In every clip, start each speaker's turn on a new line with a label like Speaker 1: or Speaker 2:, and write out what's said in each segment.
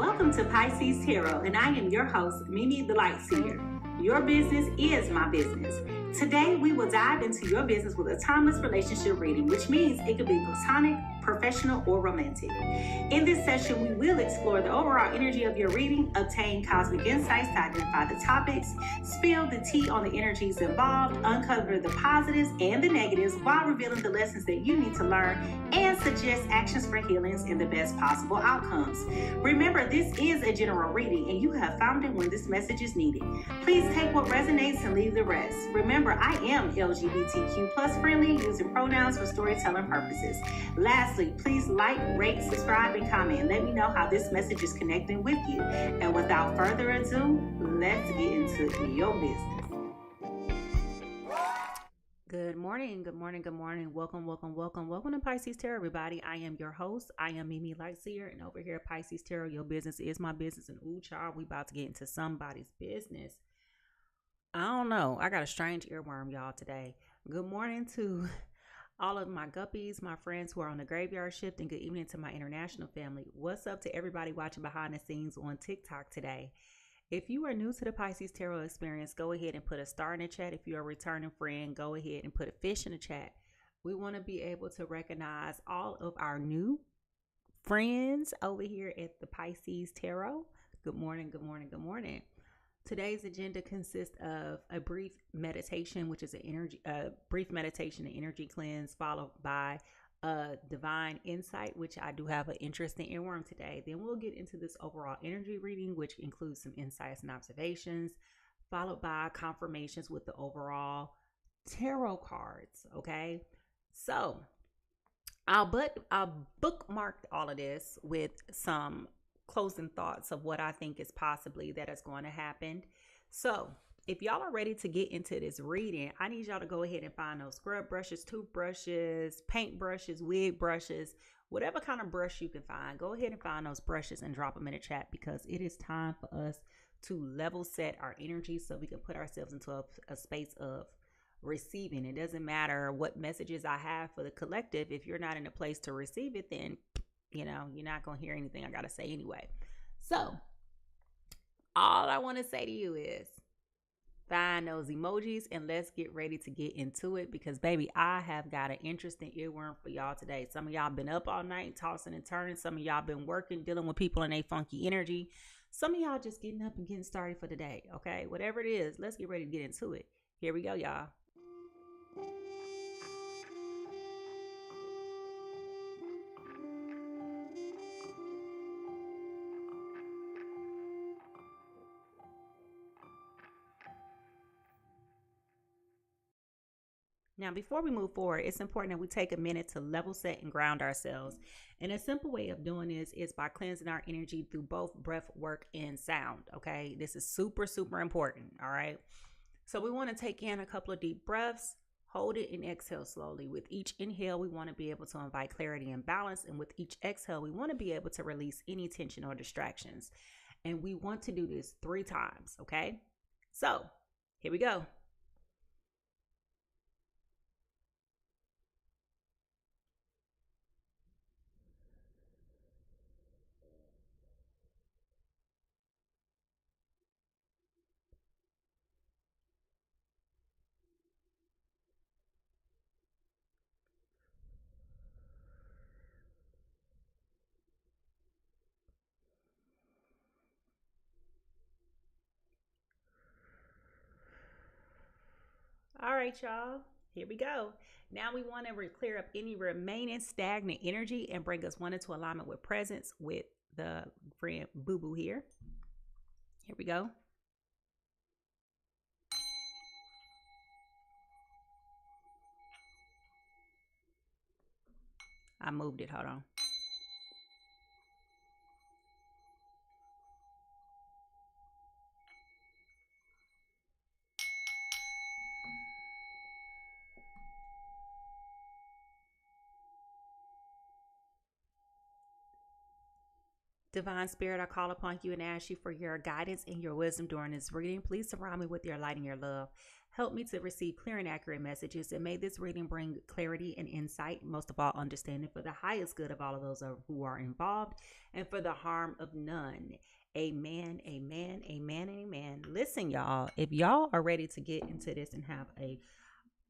Speaker 1: Welcome to Pisces Tarot, and I am your host, Mimi Lightseer. Your business is my business. Today, we will dive into your business with a timeless relationship reading, which means it could be platonic, professional, or romantic. In this session, we will explore the overall energy of your reading, obtain cosmic insights to identify the topics, spill the tea on the energies involved, uncover the positives and the negatives while revealing the lessons that you need to learn, and suggest actions for healings and the best possible outcomes. Remember, this is a general reading, and you have found it when this message is needed. Please take what resonates and leave the rest. Remember, I am LGBTQ plus friendly, using pronouns for storytelling purposes. Lastly, please like, rate, subscribe, and comment. Let me know how this message is connecting with you. And without further ado, let's get into your business. Good morning, good morning, good morning. Welcome to Pisces Tarot, everybody. I am your host. I am Mimi Lightseer, and over here at Pisces Tarot, your business is my business. And ooh, child, we about to get into somebody's business. I don't know. I got a strange earworm, y'all, today. Good morning to all of my guppies, my friends who are on the graveyard shift, and good evening to my international family. What's up to everybody watching behind the scenes on TikTok today? If you are new to the Pisces Tarot experience, go ahead and put a star in the chat. If you're a returning friend, go ahead and put a fish in the chat. We want to be able to recognize all of our new friends over here at the Pisces Tarot. Good morning, good morning, good morning. Today's agenda consists of a brief meditation, which is a brief meditation, an energy cleanse, followed by a divine insight, which I do have an interesting earworm today. Then we'll get into this overall energy reading, which includes some insights and observations, followed by confirmations with the overall tarot cards. Okay, so I'll bookmarked all of this with some closing thoughts of what I think is possibly that is going to happen. So if y'all are ready to get into this reading, I need y'all to go ahead and find those scrub brushes, toothbrushes, paint brushes, wig brushes, whatever kind of brush you can find. Go ahead and find those brushes and drop them in the chat, because it is time for us to level set our energy so we can put ourselves into a space of receiving. It doesn't matter what messages I have for the collective. If you're not in a place to receive it, then you're not going to hear anything I got to say anyway. So all I want to say to you is find those emojis and let's get ready to get into it, because baby, I have got an interesting earworm for y'all today. Some of y'all been up all night tossing and turning. Some of y'all been working, dealing with people in a funky energy. Some of y'all just getting up and getting started for the day. Okay, whatever it is, let's get ready to get into it. Here we go, y'all. Now, before we move forward, it's important that we take a minute to level set and ground ourselves. And a simple way of doing this is by cleansing our energy through both breath work and sound. Okay, this is super, super important. All right. So we want to take in a couple of deep breaths, hold it, and exhale slowly. With each inhale, we want to be able to invite clarity and balance. And with each exhale, we want to be able to release any tension or distractions. And we want to do this 3 times. Okay. So here we go. All right, y'all, here we go. Now we want to clear up any remaining stagnant energy and bring us one into alignment with presence with the friend Boo Boo here. Here we go. I moved it. Hold on. Divine Spirit, I call upon you and ask you for your guidance and your wisdom during this reading. Please surround me with your light and your love. Help me to receive clear and accurate messages, and may this reading bring clarity and insight, most of all understanding, for the highest good of all of those who are involved and for the harm of none. Amen, amen, amen, amen. Listen, y'all, if y'all are ready to get into this and have a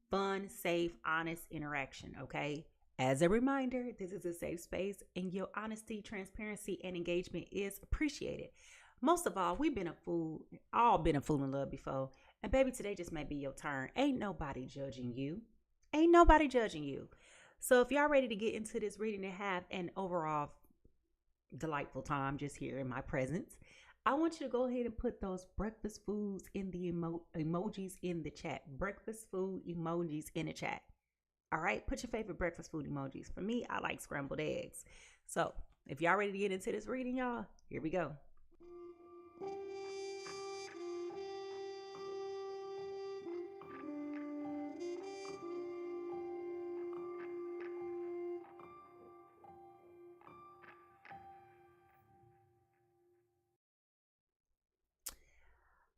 Speaker 1: fun, safe, honest interaction, okay? As a reminder, this is a safe space and your honesty, transparency, and engagement is appreciated. Most of all, we've been a fool, all been a fool in love before. And baby, today just may be your turn. Ain't nobody judging you. Ain't nobody judging you. So if y'all ready to get into this reading and have an overall delightful time just here in my presence, I want you to go ahead and put those breakfast foods in the emojis in the chat. Breakfast food emojis in the chat. All right, put your favorite breakfast food emojis. For me, I like scrambled eggs. So if y'all ready to get into this reading, y'all, here we go.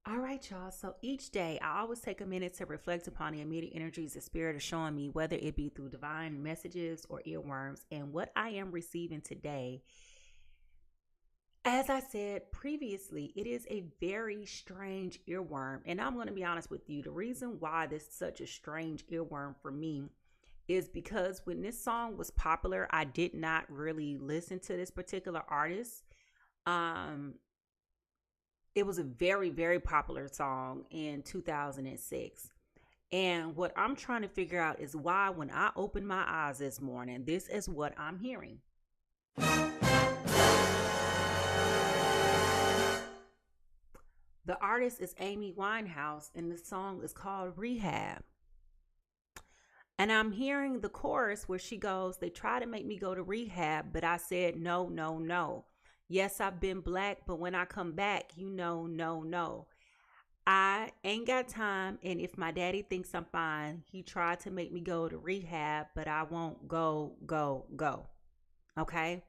Speaker 1: All right, y'all. So each day, I always take a minute to reflect upon the immediate energies the spirit is showing me, whether it be through divine messages or earworms, and what I am receiving today. As I said previously, it is a very strange earworm, and I'm going to be honest with you. The reason why this is such a strange earworm for me is because when this song was popular, I did not really listen to this particular artist. It was a very, very popular song in 2006. And what I'm trying to figure out is why, when I opened my eyes this morning, this is what I'm hearing. The artist is Mimi Winehouse, and the song is called Rehab. And I'm hearing the chorus where she goes, "They try to make me go to rehab, but I said no, no, no. Yes, I've been black, but when I come back, no, no. I ain't got time, and if my daddy thinks I'm fine, he tried to make me go to rehab, but I won't go. Okay?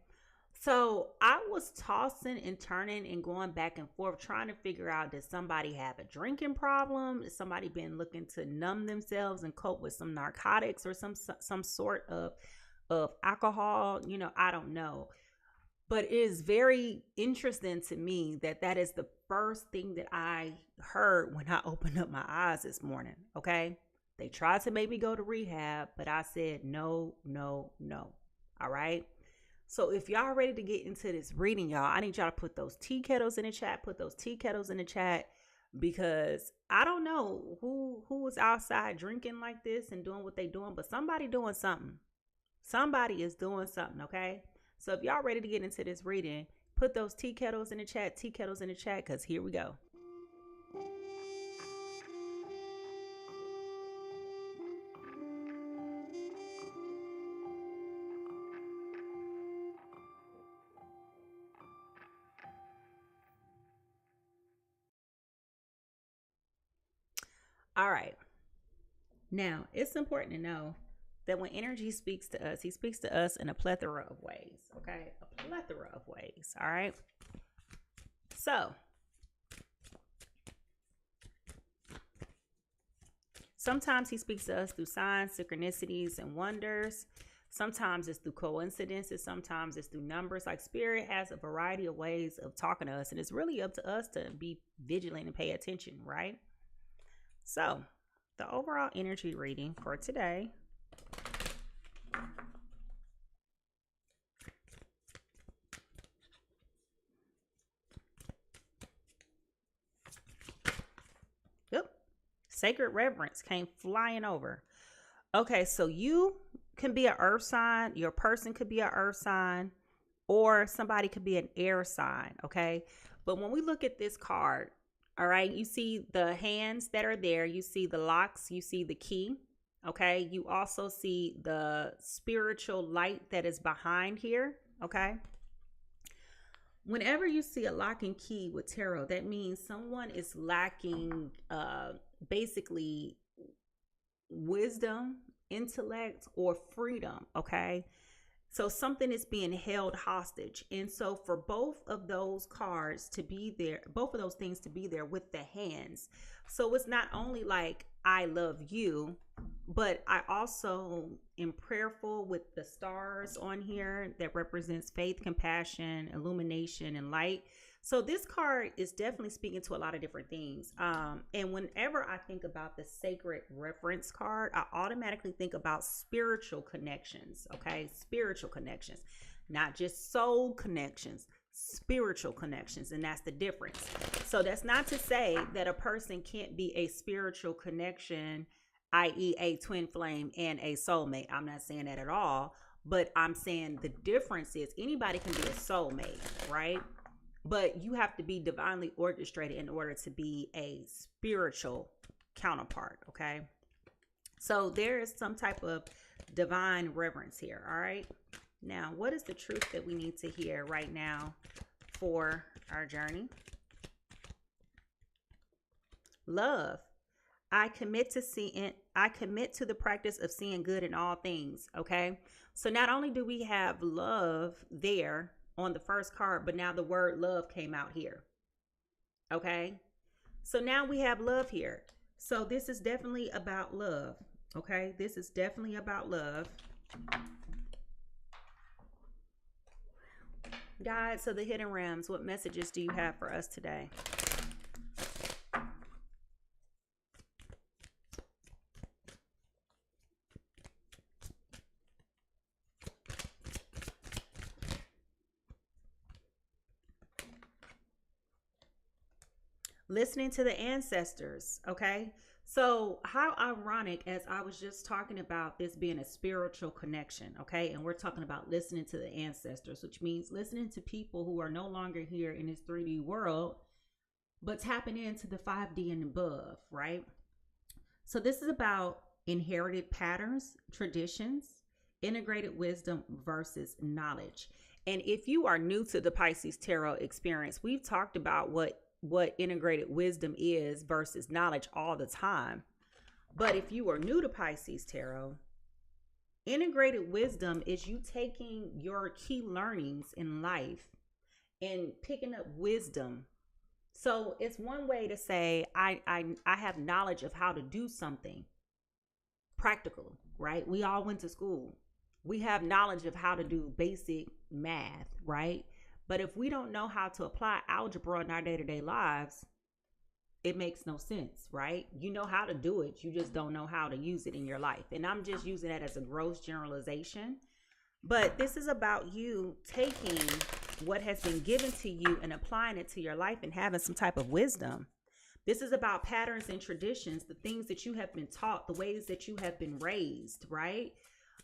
Speaker 1: So I was tossing and turning and going back and forth, trying to figure out, did somebody have a drinking problem? Has somebody been looking to numb themselves and cope with some narcotics or some sort of alcohol? I don't know. But it is very interesting to me that is the first thing that I heard when I opened up my eyes this morning, okay? They tried to make me go to rehab, but I said no, no, no, all right? So if y'all ready to get into this reading, y'all, I need y'all to put those tea kettles in the chat, because I don't know who was outside drinking like this and doing what they doing, but somebody doing something. Somebody is doing something, okay? So if y'all ready to get into this reading, put those tea kettles in the chat, because here we go. All right. Now, it's important to know that when energy speaks to us, he speaks to us in a plethora of ways, okay? A plethora of ways, all right? So, sometimes he speaks to us through signs, synchronicities, and wonders. Sometimes it's through coincidences. Sometimes it's through numbers. Like, spirit has a variety of ways of talking to us, and it's really up to us to be vigilant and pay attention, right? So, the overall energy reading for today . Sacred reverence came flying over. Okay, so you can be an earth sign, your person could be an earth sign, or somebody could be an air sign, okay? But when we look at this card, all right, you see the hands that are there, you see the locks, you see the key, okay? You also see the spiritual light that is behind here, okay? Whenever you see a lock and key with tarot, that means someone is lacking basically wisdom, intellect, or freedom, okay? So something is being held hostage. And so for both of those cards to be there, both of those things to be there with the hands. So it's not only like I love you, but I also am prayerful with the stars on here that represents faith, compassion, illumination, and light. So this card is definitely speaking to a lot of different things. And whenever I think about the sacred reference card, I automatically think about spiritual connections. Okay, spiritual connections, not just soul connections, spiritual connections. And that's the difference. So that's not to say that a person can't be a spiritual connection, i.e. a twin flame and a soulmate. I'm not saying that at all, but I'm saying the difference is anybody can be a soulmate, right? But you have to be divinely orchestrated in order to be a spiritual counterpart, okay? So there is some type of divine reverence here, all right? Now, what is the truth that we need to hear right now for our journey? Love. I commit to the practice of seeing good in all things, okay? So not only do we have love there on the first card, but now the word love came out here, okay? So now we have love here. So this is definitely about love, okay? This is definitely about love. Guides of the hidden realms, what messages do you have for us today? Listening to the ancestors, okay? So how ironic, as I was just talking about this being a spiritual connection, okay? And we're talking about listening to the ancestors, which means listening to people who are no longer here in this 3D world, but tapping into the 5D and above, right? So this is about inherited patterns, traditions, integrated wisdom versus knowledge. And if you are new to the Pisces Tarot experience, we've talked about what integrated wisdom is versus knowledge all the time. But if you are new to Pisces Tarot, integrated wisdom is you taking your key learnings in life and picking up wisdom. So it's one way to say I have knowledge of how to do something practical, right? We all went to school. We have knowledge of how to do basic math, right? But if we don't know how to apply algebra in our day-to-day lives, it makes no sense, right? You know how to do it. You just don't know how to use it in your life. And I'm just using that as a gross generalization. But this is about you taking what has been given to you and applying it to your life and having some type of wisdom. This is about patterns and traditions, the things that you have been taught, the ways that you have been raised, right?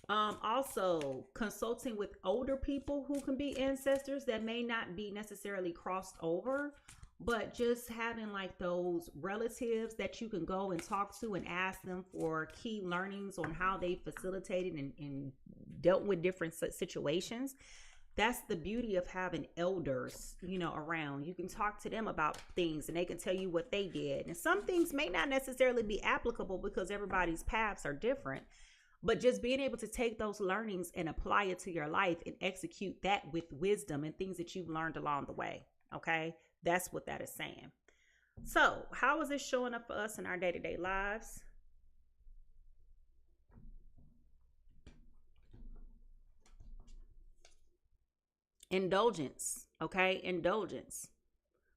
Speaker 1: Also consulting with older people who can be ancestors that may not be necessarily crossed over, but just having like those relatives that you can go and talk to and ask them for key learnings on how they facilitated and dealt with different situations. That's the beauty of having elders, around. You can talk to them about things and they can tell you what they did. And some things may not necessarily be applicable because everybody's paths are different. But just being able to take those learnings and apply it to your life and execute that with wisdom and things that you've learned along the way. Okay, that's what that is saying. So how is this showing up for us in our day-to-day lives? Indulgence. Okay, indulgence.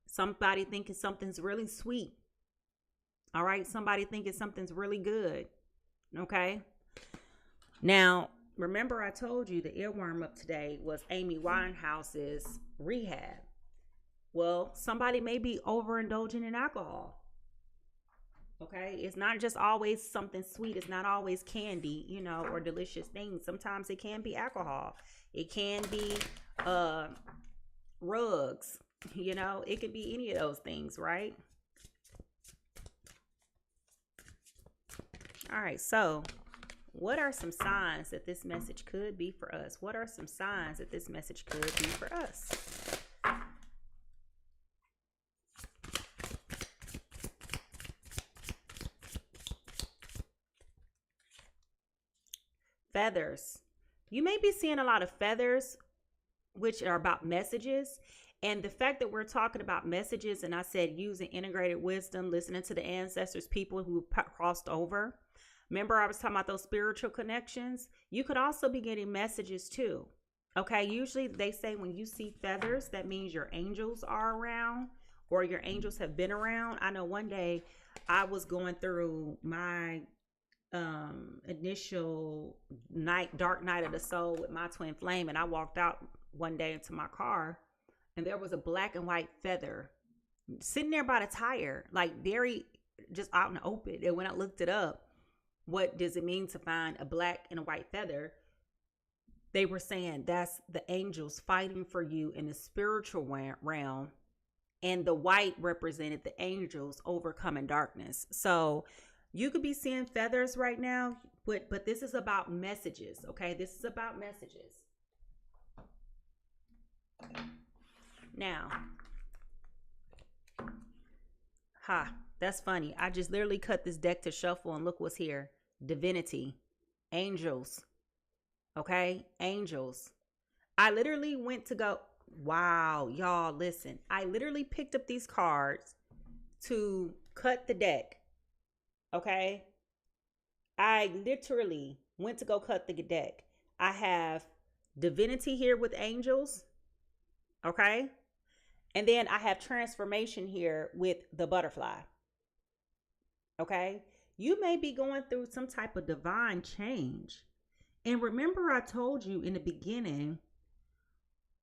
Speaker 1: Somebody thinking something's really sweet. All right, somebody thinking something's really good. Okay. Now, remember I told you the earworm up today was Amy Winehouse's Rehab. Well, somebody may be overindulging in alcohol. Okay, it's not just always something sweet. It's not always candy, or delicious things. Sometimes it can be alcohol. It can be rugs. It could be any of those things, right? All right, so what are some signs that this message could be for us? What are some signs that this message could be for us? Feathers. You may be seeing a lot of feathers, which are about messages. And the fact that we're talking about messages, and I said using integrated wisdom, listening to the ancestors, people who crossed over. Remember, I was talking about those spiritual connections. You could also be getting messages too. Okay, usually they say when you see feathers, that means your angels are around or your angels have been around. I know one day I was going through my initial dark night of the soul with my twin flame, and I walked out one day into my car, and there was a black and white feather sitting there by the tire, like very just out in the open. And when I looked it up, what does it mean to find a black and a white feather? They were saying that's the angels fighting for you in the spiritual realm, and the white represented the angels overcoming darkness. So you could be seeing feathers right now, but this is about messages, okay? This is about messages. Now, that's funny. I just literally cut this deck to shuffle, and look what's here. Divinity, angels, okay? Angels. I literally went to go, wow, y'all, listen. I literally picked up these cards to cut the deck. Okay, I literally went to go cut the deck. I have divinity here with angels. Okay, and then I have transformation here with the butterfly. Okay, you may be going through some type of divine change. And remember, I told you in the beginning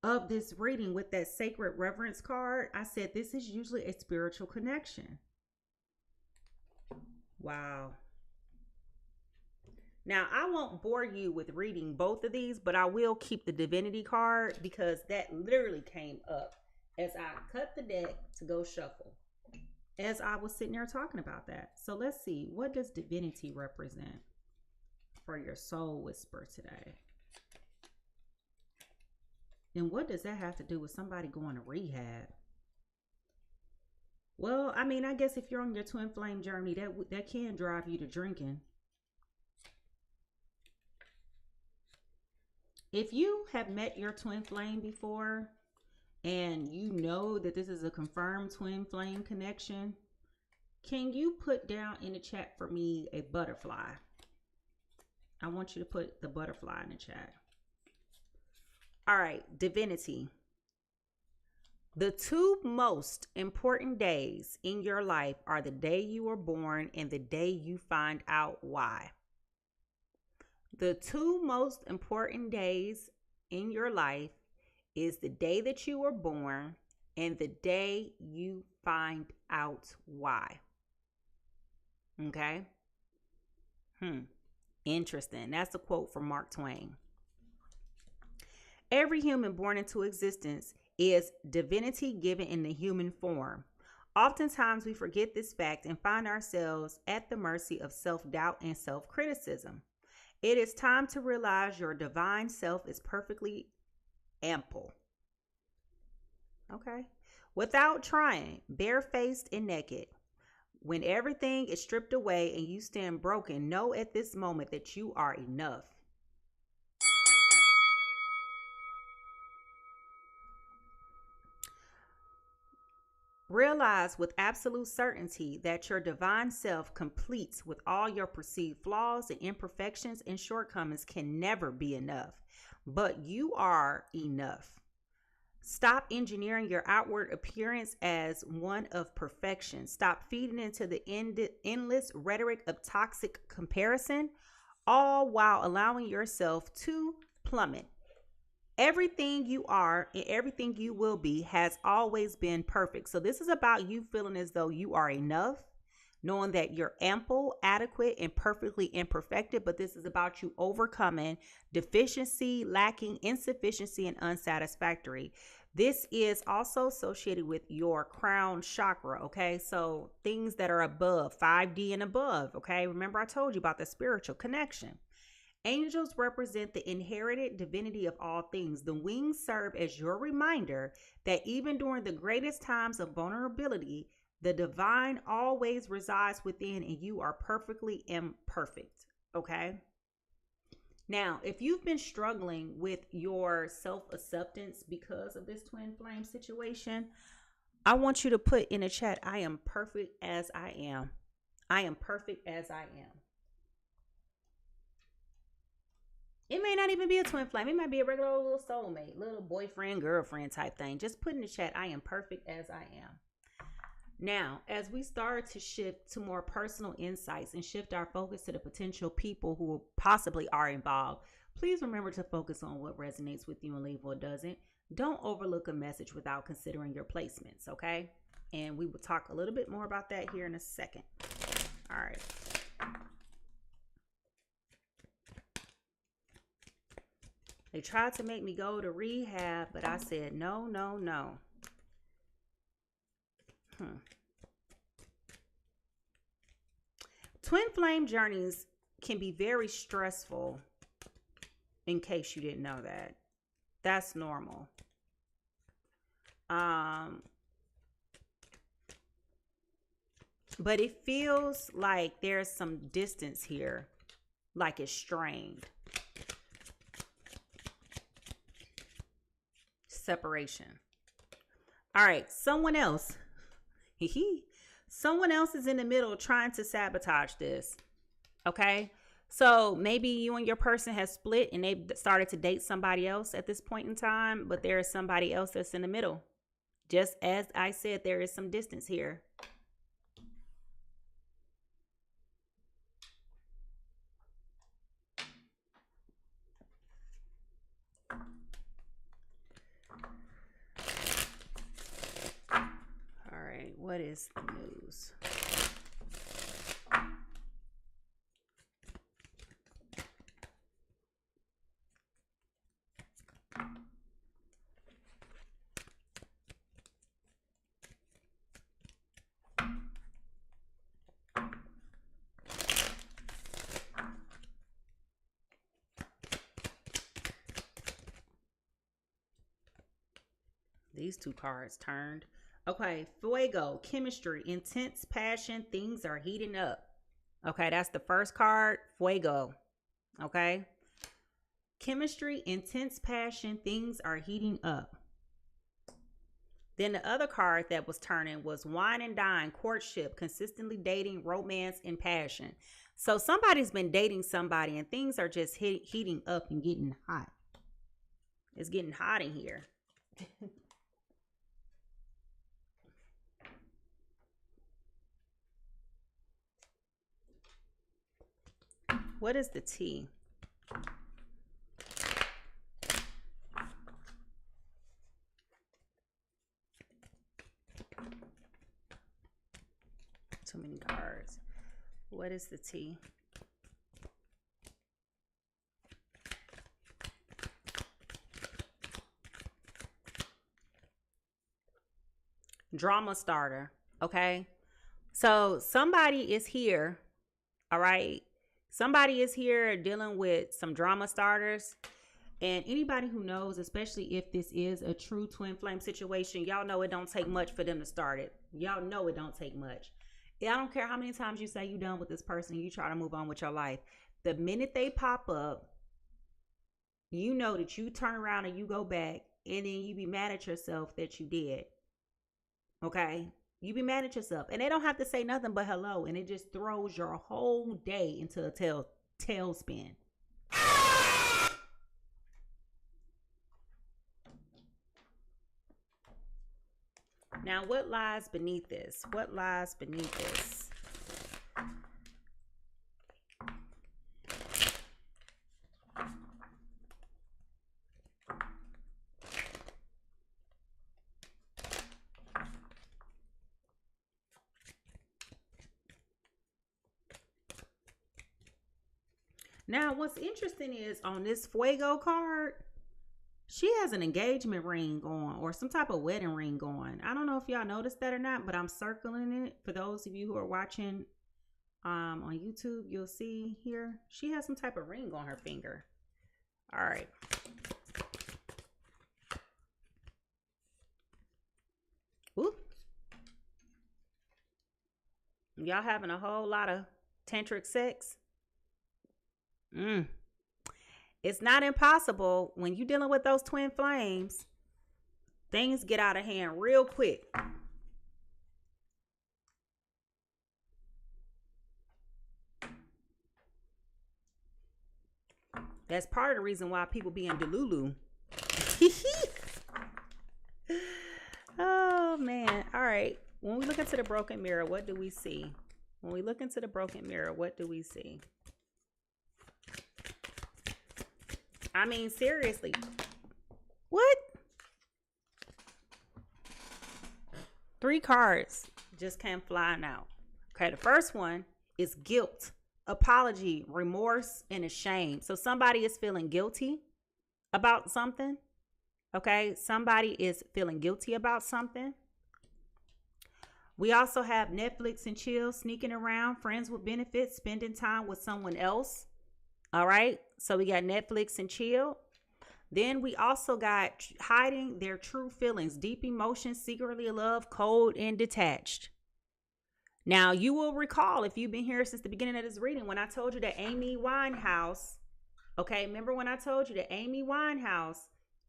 Speaker 1: of this reading with that sacred reverence card, I said this is usually a spiritual connection. Wow. Now, I won't bore you with reading both of these, but I will keep the divinity card because that literally came up as I cut the deck to go shuffle, as I was sitting there talking about that. So let's see, what does divinity represent for your soul whisper today? And what does that have to do with somebody going to rehab? Well, I mean, I guess if you're on your twin flame journey, that can drive you to drinking. If you have met your twin flame before and you know that this is a confirmed twin flame connection, can you put down in the chat for me a butterfly? I want you to put the butterfly in the chat. All right, divinity. The two most important days in your life are the day you were born and the day you find out why. The two most important days in your life is the day that you were born and the day you find out why. Okay? Interesting. That's a quote from Mark Twain. Every human born into existence is divinity given in the human form. Oftentimes we forget this fact and find ourselves at the mercy of self-doubt and self-criticism. It is time to realize your divine self is perfectly ample. Okay. Without trying, barefaced and naked. When everything is stripped away and you stand broken, know at this moment that you are enough. Realize with absolute certainty that your divine self, complete with all your perceived flaws and imperfections and shortcomings, can never be enough. But you are enough. Stop engineering your outward appearance as one of perfection. Stop feeding into the endless rhetoric of toxic comparison, all while allowing yourself to plummet. Everything you are and everything you will be has always been perfect. So this is about you feeling as though you are enough, knowing that you're ample, adequate, and perfectly imperfected. But this is about you overcoming deficiency, lacking, insufficiency, and unsatisfactory. This is also associated with your crown chakra, okay? So things that are above, 5D and above, okay? Remember I told you about the spiritual connection. Angels represent the inherited divinity of all things. The wings serve as your reminder that even during the greatest times of vulnerability, the divine always resides within and you are perfectly imperfect. Okay? Now, if you've been struggling with your self-acceptance because of this twin flame situation, I want you to put in a chat, I am perfect as I am. I am perfect as I am. It may not even be a twin flame. It might be a regular little soulmate, little boyfriend, girlfriend type thing. Just put in the chat, I am perfect as I am. Now, as we start to shift to more personal insights and shift our focus to the potential people who possibly are involved, please remember to focus on what resonates with you and leave what doesn't. Don't overlook a message without considering your placements, okay? And we will talk a little bit more about that here in a second. All right. They tried to make me go to rehab, but I said no, no, no. Twin flame journeys can be very stressful, in case you didn't know that. That's normal. But it feels like there's some distance here, like it's strained. Separation. All right, someone else. Someone else is in the middle trying to sabotage this. Okay? So maybe you and your person has split and they've started to date somebody else at this point in time, but there is somebody else that's in the middle. Just as I said, there is some distance here. All right, what is the news? These two cards turned. Okay, Fuego, chemistry, intense passion, things are heating up. Okay, that's the first card, Fuego. Okay. Chemistry, intense passion, things are heating up. Then the other card that was turning was wine and dine, courtship, consistently dating, romance, and passion. So somebody's been dating somebody and things are just heating up and getting hot. It's getting hot in here. What is the T? Too many cards. What is the T? Drama starter. Okay. So somebody is here. All right. Somebody is here dealing with some drama starters. And anybody who knows, especially if this is a true twin flame situation, y'all know it don't take much for them to start it. Y'all know it don't take much. I don't care how many times you say you're done with this person and you try to move on with your life. The minute they pop up, you know that you turn around and you go back and then you be mad at yourself that you did. Okay? You be mad at yourself. And they don't have to say nothing but hello. And it just throws your whole day into a tailspin. Now, what lies beneath this? What lies beneath this? Now, what's interesting is on this Fuego card, she has an engagement ring on or some type of wedding ring on. I don't know if y'all noticed that or not, but I'm circling it. For those of you who are watching on YouTube, you'll see here, she has some type of ring on her finger. All right. Ooh. Y'all having a whole lot of tantric sex? It's not impossible. When you're dealing with those twin flames, things get out of hand real quick. That's part of the reason why people be in Delulu. Oh, man. All right. When we look into the broken mirror, what do we see? When we look into the broken mirror, what do we see? I mean, seriously. What? 3 cards just came flying out. Okay, the first one is guilt, apology, remorse, and a shame. So somebody is feeling guilty about something. Okay, somebody is feeling guilty about something. We also have Netflix and chill, sneaking around, friends with benefits, spending time with someone else. All right, so we got Netflix and chill. Then we also got hiding their true feelings, deep emotions, secretly love, cold, and detached. Now, you will recall, if you've been here since the beginning of this reading, when I told you that Amy Winehouse, okay, remember when I told you that Amy Winehouse,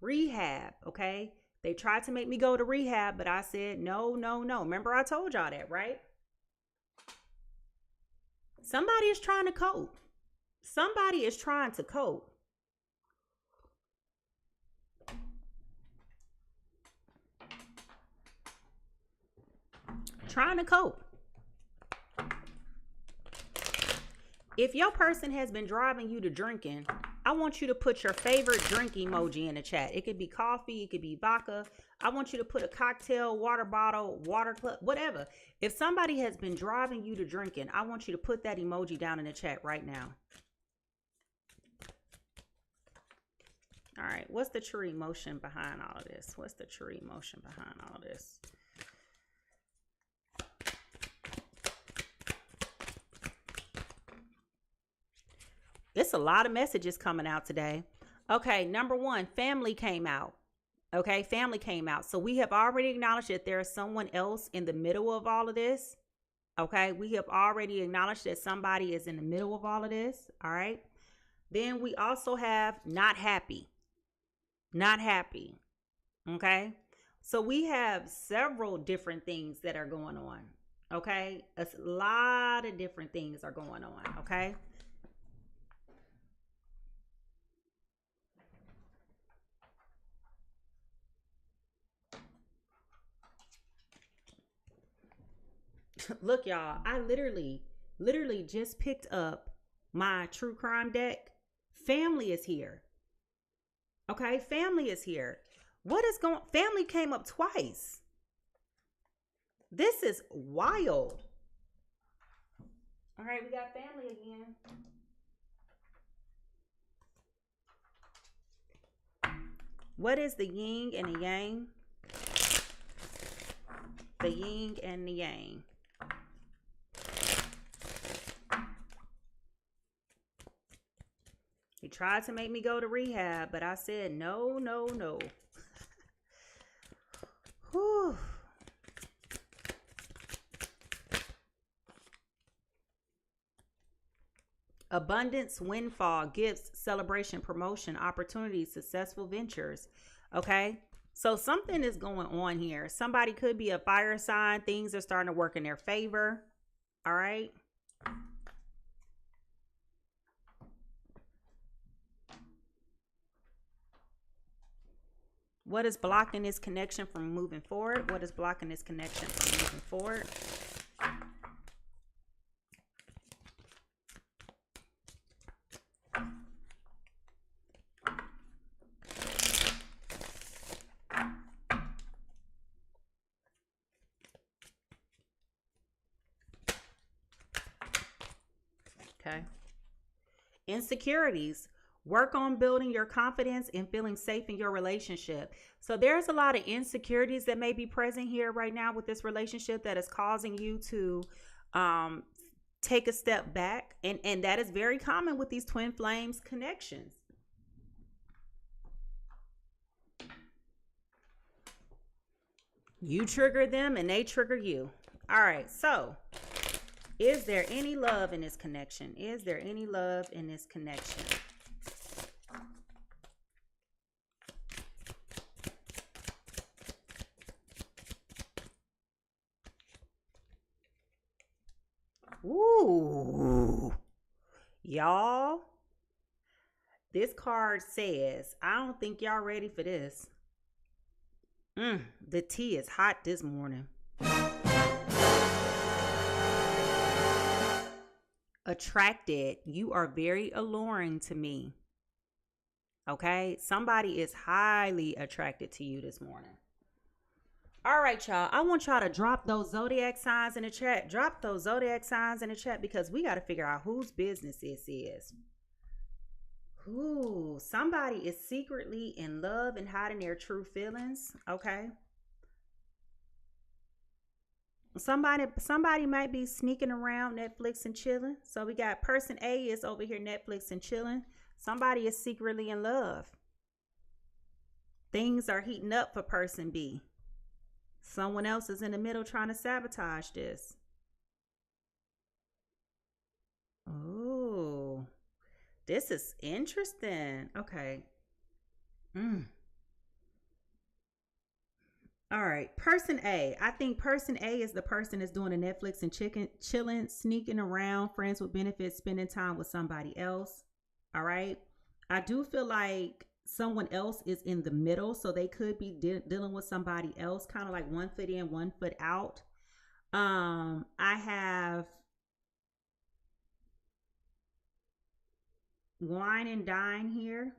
Speaker 1: Rehab, okay, they tried to make me go to rehab, but I said, no, no, no. Remember I told y'all that, right? Somebody is trying to cope. Somebody is trying to cope. Trying to cope. If your person has been driving you to drinking, I want you to put your favorite drink emoji in the chat. It could be coffee, it could be vodka. I want you to put a cocktail, water bottle, water club, whatever. If somebody has been driving you to drinking, I want you to put that emoji down in the chat right now. All right, what's the true emotion behind all of this? What's the true emotion behind all of this? It's a lot of messages coming out today. Okay, number 1, family came out. Okay, family came out. So we have already acknowledged that there is someone else in the middle of all of this. Okay, we have already acknowledged that somebody is in the middle of all of this. All right. Then we also have not happy. Not happy. Okay. So we have several different things that are going on. Okay. A lot of different things are going on. Okay. Look, y'all, I literally just picked up my true crime deck. Family is here. Okay, family is here. What is going? Family came up twice. This is wild. All right, we got family again. What is the yin and the yang? The yin and the yang. He tried to make me go to rehab, but I said, no, no, no. Whew. Abundance, windfall, gifts, celebration, promotion, opportunities, successful ventures. Okay. So something is going on here. Somebody could be a fire sign. Things are starting to work in their favor. All right. What is blocking this connection from moving forward? What is blocking this connection from moving forward? Okay. Insecurities. Work on building your confidence and feeling safe in your relationship. So there's a lot of insecurities that may be present here right now with this relationship that is causing you to take a step back. And that is very common with these twin flames connections. You trigger them and they trigger you. All right. So is there any love in this connection? Is there any love in this connection? Y'all, this card says, I don't think y'all ready for this. The tea is hot this morning. Attracted, you are very alluring to me. Okay, somebody is highly attracted to you this morning. All right, y'all, I want y'all to drop those zodiac signs in the chat. Drop those zodiac signs in the chat because we got to figure out whose business this is. Ooh, somebody is secretly in love and hiding their true feelings. Okay. Somebody might be sneaking around Netflix and chilling. So we got person A is over here Netflix and chilling. Somebody is secretly in love. Things are heating up for person B. Someone else is in the middle trying to sabotage this. Oh, this is interesting. Okay. All right. Person A. I think person A is the person that's doing the Netflix and chilling, sneaking around, friends with benefits, spending time with somebody else. All right. I do feel like someone else is in the middle, so they could be dealing with somebody else, kind of like 1 foot in, 1 foot out. I have wine and dine here.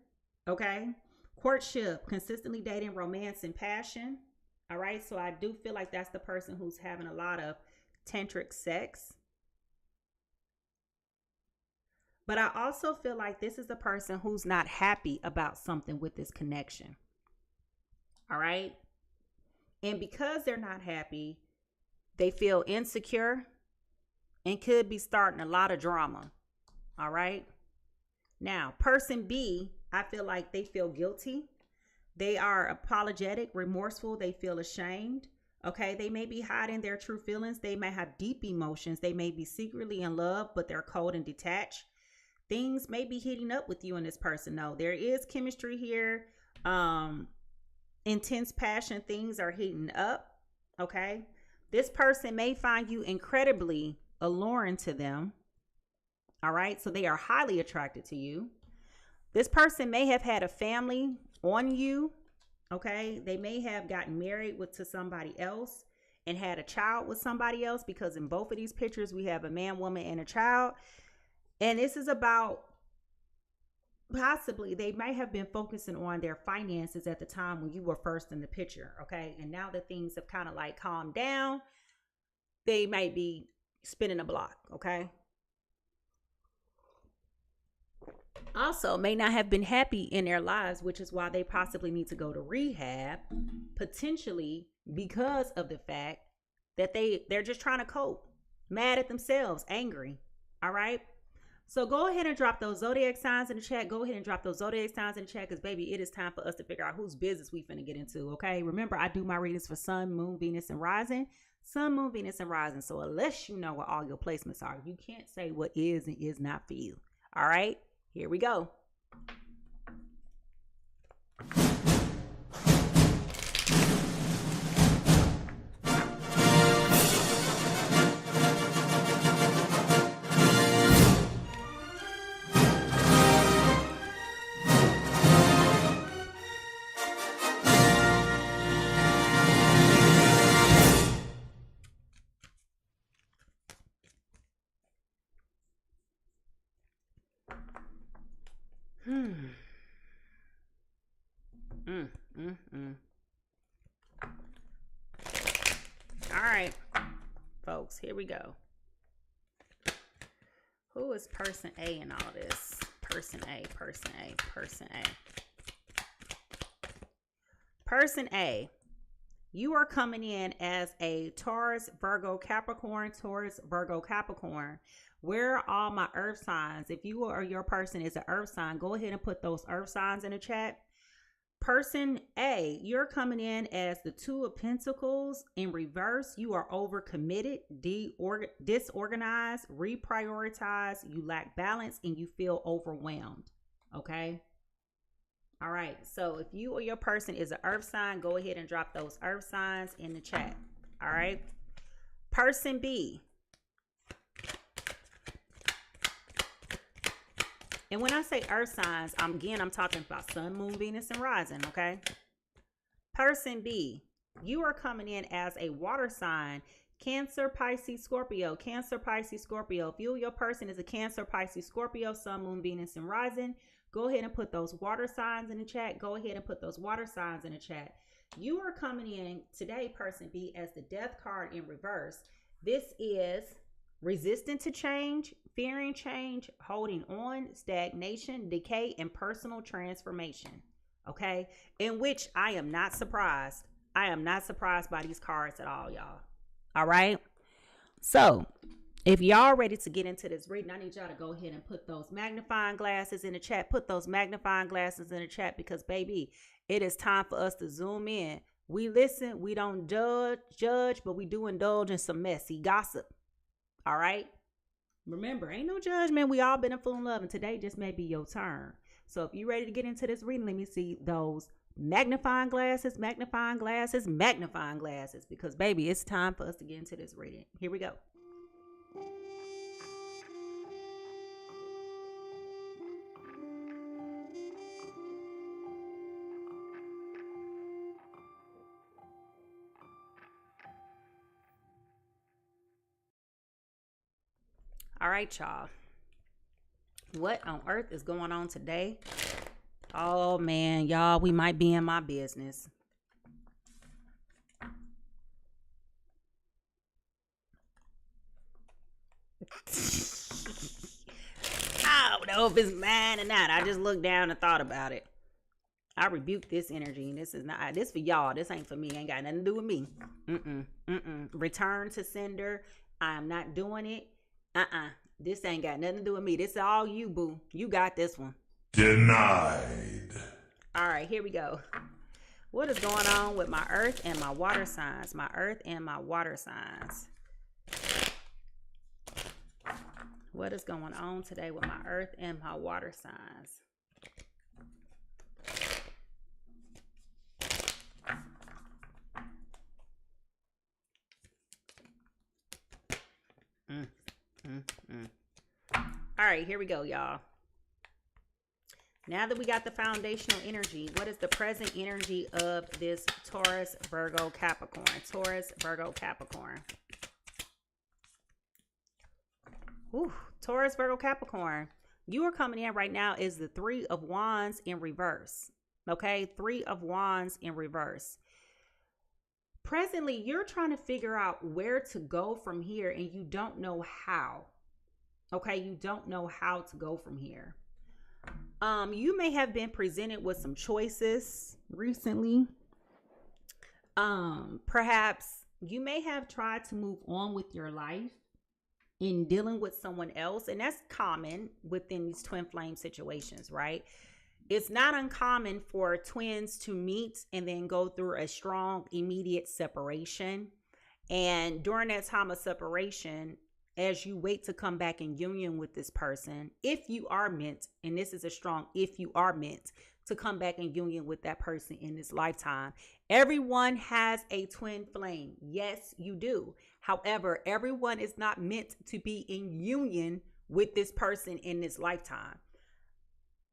Speaker 1: Okay. Courtship, consistently dating, romance, and passion. All right. So I do feel like that's the person who's having a lot of tantric sex. But I also feel like this is the person who's not happy about something with this connection. All right. And because they're not happy, they feel insecure and could be starting a lot of drama. All right. Now, person B, I feel like they feel guilty. They are apologetic, remorseful. They feel ashamed. Okay. They may be hiding their true feelings. They may have deep emotions. They may be secretly in love, but they're cold and detached. Things may be heating up with you and this person. No, there is chemistry here. Intense passion. Things are heating up. Okay. This person may find you incredibly alluring to them. All right. So they are highly attracted to you. This person may have had a family on you. Okay. They may have gotten married to somebody else and had a child with somebody else, because in both of these pictures, we have a man, woman, and a child. And this is about possibly they might have been focusing on their finances at the time when you were first in the picture. Okay. And now that things have kind of like calmed down, they might be spinning a block. Okay. Also, may not have been happy in their lives, which is why they possibly need to go to rehab, potentially because of the fact that they're just trying to cope, mad at themselves, angry. All right. So go ahead and drop those zodiac signs in the chat. Go ahead and drop those zodiac signs in the chat, because baby, it is time for us to figure out whose business we finna get into. Okay. Remember, I do my readings for Sun, Moon, Venus, and Rising. Sun, Moon, Venus, and Rising. So unless you know what all your placements are, you can't say what is and is not for you. All right. Here we go. All right, folks, here we go. Who is person A in all this? Person A, person A, person A. Person A, you are coming in as a Taurus, Virgo, Capricorn, Taurus, Virgo, Capricorn. Where are all my earth signs? If you or your person is an earth sign, go ahead and put those earth signs in the chat. Person A, you're coming in as the Two of Pentacles in reverse. You are overcommitted, disorganized, reprioritized. You lack balance and you feel overwhelmed. Okay. All right. So if you or your person is an earth sign, go ahead and drop those earth signs in the chat. All right. Person B. And when I say earth signs, I'm talking about sun, moon, Venus, and rising, okay? Person B, you are coming in as a water sign. Cancer, Pisces, Scorpio. Cancer, Pisces, Scorpio. If you, your person is a Cancer, Pisces, Scorpio, sun, moon, Venus, and rising, go ahead and put those water signs in the chat. Go ahead and put those water signs in the chat. You are coming in today, person B, as the death card in reverse. This is resistant to change, fearing change, holding on, stagnation, decay, and personal transformation. Okay? In which I am not surprised. I am not surprised by these cards at all, y'all. All right? So, if y'all ready to get into this reading, I need y'all to go ahead and put those magnifying glasses in the chat. Put those magnifying glasses in the chat because, baby, it is time for us to zoom in. We listen, we don't judge, but we do indulge in some messy gossip. All right? Remember, ain't no judgment. We all been in full love, and today just may be your turn. So if you ready to get into this reading, let me see those magnifying glasses, magnifying glasses, magnifying glasses, because, baby, it's time for us to get into this reading. Here we go. All right, y'all. What on earth is going on today? Oh, man, y'all, we might be in my business. I don't know if it's mine or not. I just looked down and thought about it. I rebuke this energy, and this is not, this for y'all. This ain't for me. Ain't got nothing to do with me. Return to sender. I am not doing it. This ain't got nothing to do with me. This is all you, boo. You got this one.
Speaker 2: Denied.
Speaker 1: All right, here we go. What is going on with my earth and my water signs? My earth and my water signs. What is going on today with my earth and my water signs? All right, here we go, y'all. Now that we got the foundational energy, what is the present energy of this Taurus, Virgo, Capricorn? Taurus, Virgo, Capricorn. Ooh, Taurus, Virgo, Capricorn. You are coming in right now is the Three of Wands in reverse. Okay, Three of Wands in reverse. Presently, you're trying to figure out where to go from here and you don't know how. Okay, you don't know how to go from here. You may have been presented with some choices recently. Perhaps you may have tried to move on with your life in dealing with someone else, and that's common within these twin flame situations, right? It's not uncommon for twins to meet and then go through a strong, immediate separation. And during that time of separation, as you wait to come back in union with this person, if you are meant, and this is a strong if you are meant to come back in union with that person in this lifetime, everyone has a twin flame. Yes, you do. However, everyone is not meant to be in union with this person in this lifetime.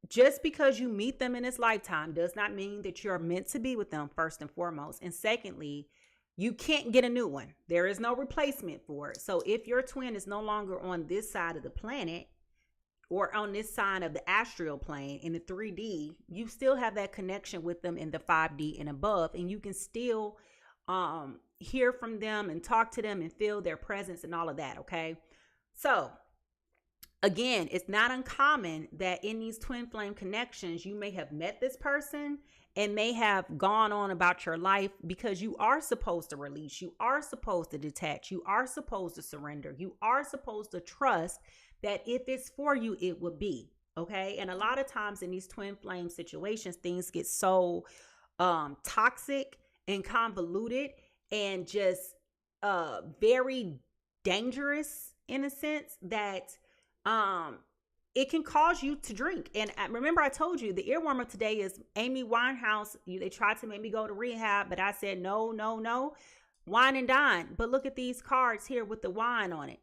Speaker 1: Just because you meet them in this lifetime does not mean that you're meant to be with them, first and foremost. And secondly, you can't get a new one. There is no replacement for it. So if your twin is no longer on this side of the planet or on this side of the astral plane in the 3D, you still have that connection with them in the 5D and above. And you can still hear from them and talk to them and feel their presence and all of that. Okay. So again, it's not uncommon that in these twin flame connections, you may have met this person and may have gone on about your life because you are supposed to release. You are supposed to detach. You are supposed to surrender. You are supposed to trust that if it's for you, it will be. Okay. And a lot of times in these twin flame situations, things get so toxic and convoluted and just very dangerous in a sense that it can cause you to drink. And remember, I told you the earworm of today is Amy Winehouse. They tried to make me go to rehab, but I said, no, wine and dine. But look at these cards here with the wine on it.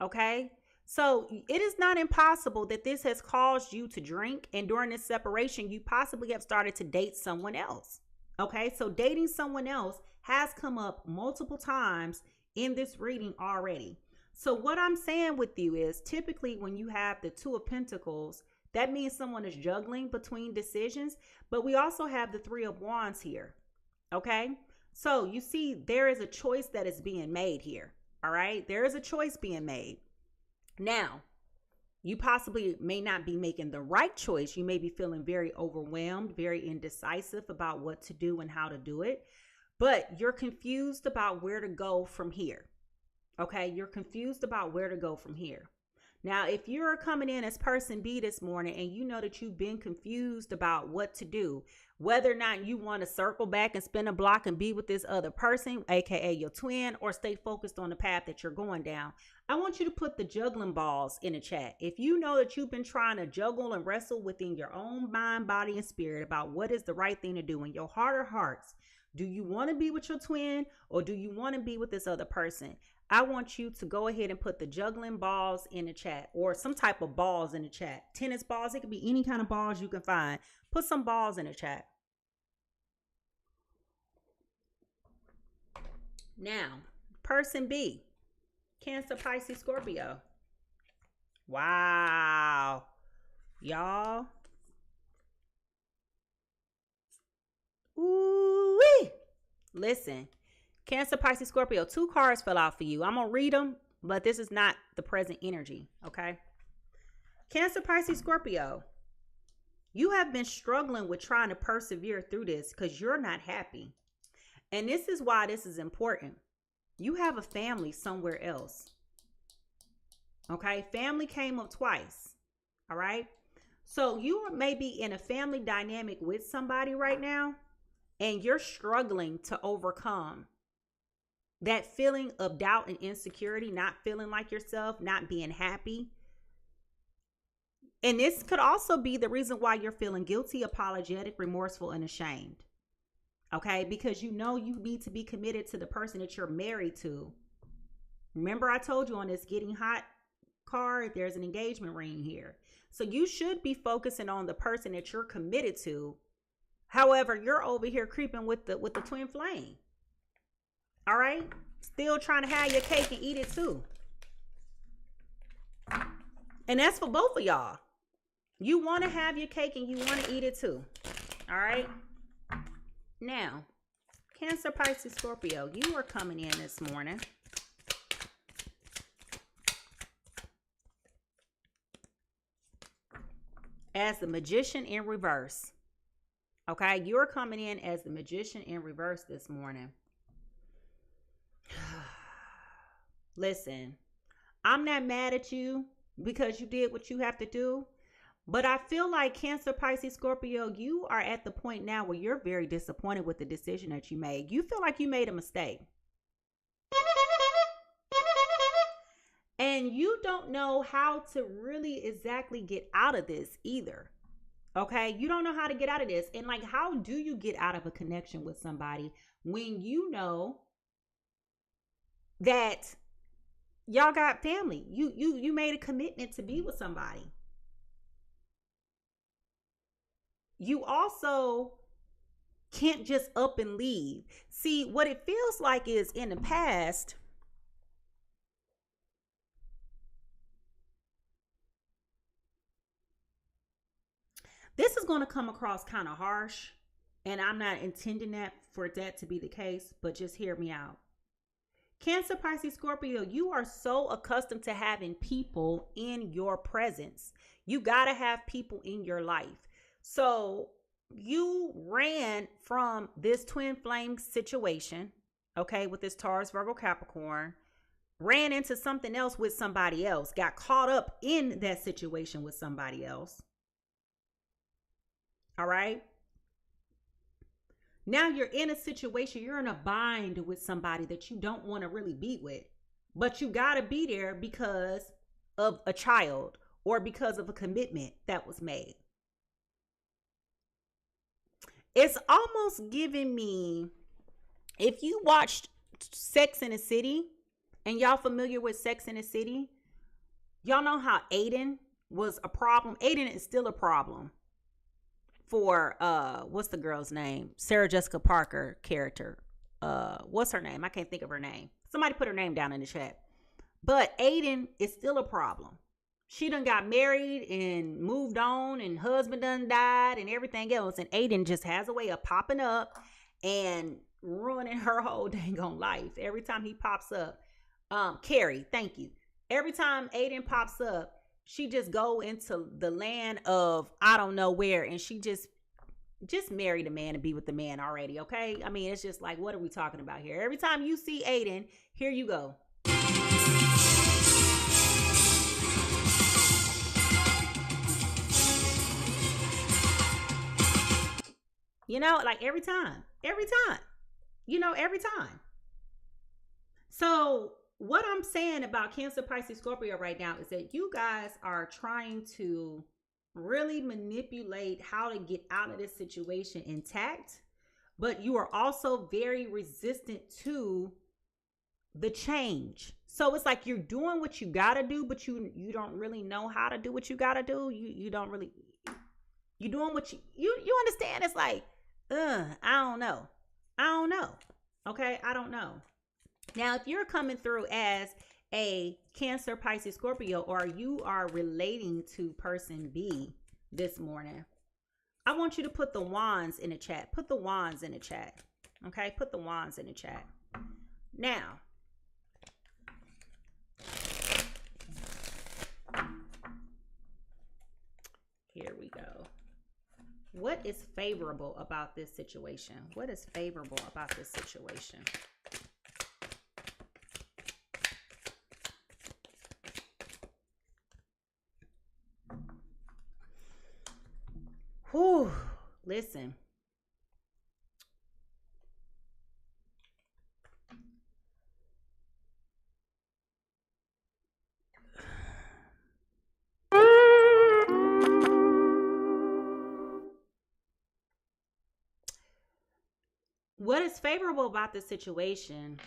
Speaker 1: Okay. So it is not impossible that this has caused you to drink. And during this separation, you possibly have started to date someone else. Okay, so dating someone else has come up multiple times in this reading already. So what I'm saying with you is typically when you have the Two of Pentacles, that means someone is juggling between decisions. But we also have the Three of Wands here. Okay, so you see there is a choice that is being made here. All right, there is a choice being made. Now, you possibly may not be making the right choice. You may be feeling very overwhelmed, very indecisive about what to do and how to do it. But you're confused about where to go from here. Okay, you're confused about where to go from here. Now, if you're coming in as person B this morning and you know that you've been confused about what to do, whether or not you want to circle back and spin a block and be with this other person, aka your twin, or stay focused on the path that you're going down, I want you to put the juggling balls in the chat. If you know that you've been trying to juggle and wrestle within your own mind, body, and spirit about what is the right thing to do in your heart of hearts, do you want to be with your twin or do you want to be with this other person? I want you to go ahead and put the juggling balls in the chat, or some type of balls in the chat. Tennis balls, it could be any kind of balls you can find. Put some balls in the chat. Now, person B, Cancer, Pisces, Scorpio. Wow. Y'all. Ooh-wee. Listen. Cancer, Pisces, Scorpio, 2 cards fell out for you. I'm going to read them, but this is not the present energy, okay? Cancer, Pisces, Scorpio, you have been struggling with trying to persevere through this because you're not happy. And this is why this is important. You have a family somewhere else, okay? Family came up twice, all right? So you may be in a family dynamic with somebody right now, and you're struggling to overcome that feeling of doubt and insecurity, not feeling like yourself, not being happy. And this could also be the reason why you're feeling guilty, apologetic, remorseful, and ashamed. Okay, because you know you need to be committed to the person that you're married to. Remember I told you on this getting hot card, there's an engagement ring here. So you should be focusing on the person that you're committed to. However, you're over here creeping with the twin flame. All right, still trying to have your cake and eat it too. And that's for both of y'all. You want to have your cake and you want to eat it too. All right. Now, Cancer, Pisces, Scorpio, you are coming in this morning. As the Magician in reverse. Okay, you're coming in as the Magician in reverse this morning. Listen, I'm not mad at you because you did what you have to do. But I feel like Cancer, Pisces, Scorpio, you are at the point now where you're very disappointed with the decision that you made. You feel like you made a mistake. And you don't know how to really exactly get out of this either. Okay, you don't know how to get out of this. And like, how do you get out of a connection with somebody when you know that y'all got family? You made a commitment to be with somebody. You also can't just up and leave. See, what it feels like is in the past, this is going to come across kind of harsh, and I'm not intending that for that to be the case, but just hear me out. Cancer, Pisces, Scorpio, you are so accustomed to having people in your presence. You got to have people in your life. So you ran from this twin flame situation, okay, with this Taurus, Virgo, Capricorn, ran into something else with somebody else, got caught up in that situation with somebody else. All right. Now you're in a situation, you're in a bind with somebody that you don't want to really be with, but you got to be there because of a child or because of a commitment that was made. It's almost giving me, if you watched Sex and the City and y'all familiar with Sex and the City, Y'all know how Aiden was a problem? Aiden is still a problem for what's the girl's name? Sarah Jessica Parker character. What's her name? I can't think of her name. Somebody put her name down in the chat. But Aiden is still a problem. She done got married and moved on, and husband done died and everything else. And Aiden just has a way of popping up and ruining her whole dang on life. Every time he pops up. Carrie, thank you. Every time Aiden pops up, she just go into the land of I don't know where, and she just married a man and be with the man already, okay? I mean, it's just like, what are we talking about here? Every time you see Aiden, here you go. You know, like every time, you know, every time. So what I'm saying about Cancer, Pisces, Scorpio right now is that you guys are trying to really manipulate how to get out of this situation intact, but you are also very resistant to the change. So it's like you're doing what you got to do, but you don't really know how to do what you got to do. You don't really, you're doing what you understand. It's like, I don't know. Okay. I don't know. Now, if you're coming through as a Cancer, Pisces, Scorpio, or you are relating to person B this morning, I want you to put the wands in the chat. Put the wands in the chat. Okay. Put the wands in the chat. Now, here we go. What is favorable about this situation? What is favorable about this situation? Whew, listen. What is favorable about this situation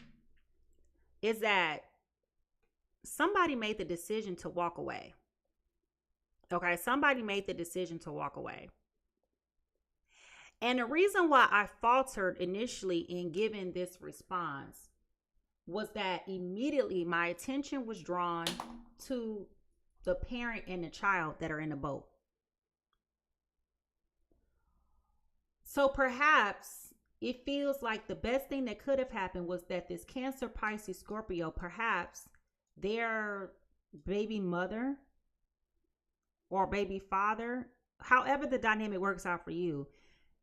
Speaker 1: is that somebody made the decision to walk away. Okay, somebody made the decision to walk away. And the reason why I faltered initially in giving this response was that immediately my attention was drawn to the parent and the child that are in the boat. So perhaps it feels like the best thing that could have happened was that this Cancer, Pisces, Scorpio, perhaps their baby mother or baby father, however the dynamic works out for you.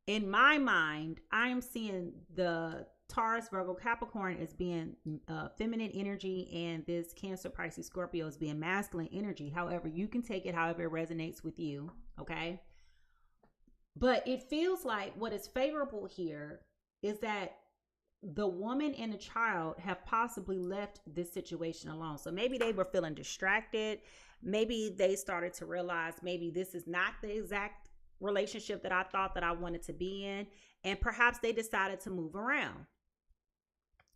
Speaker 1: In my mind, I am seeing the Taurus, Virgo, Capricorn as being feminine energy, and this Cancer, Pisces, Scorpio as being masculine energy. However, you can take it however it resonates with you, okay? But it feels like what is favorable here is that the woman and the child have possibly left this situation alone. So maybe they were feeling distracted. Maybe they started to realize maybe this is not the exact relationship that I thought that I wanted to be in. And perhaps they decided to move around.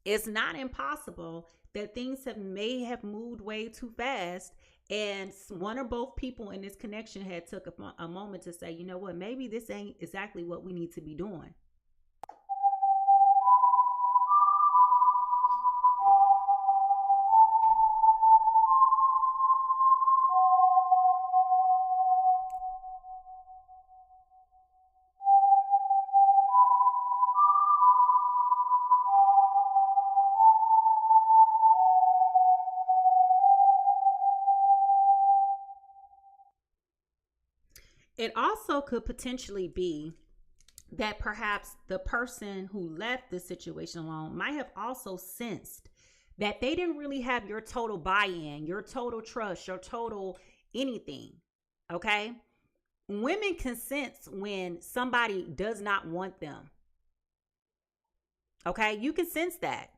Speaker 1: It's not impossible that things may have moved way too fast, and one or both people in this connection had took a moment to say, you know what, maybe this ain't exactly what we need to be doing. It also could potentially be that perhaps the person who left the situation alone might have also sensed that they didn't really have your total buy-in, your total trust, your total anything. Okay? Women can sense when somebody does not want them. Okay? You can sense that.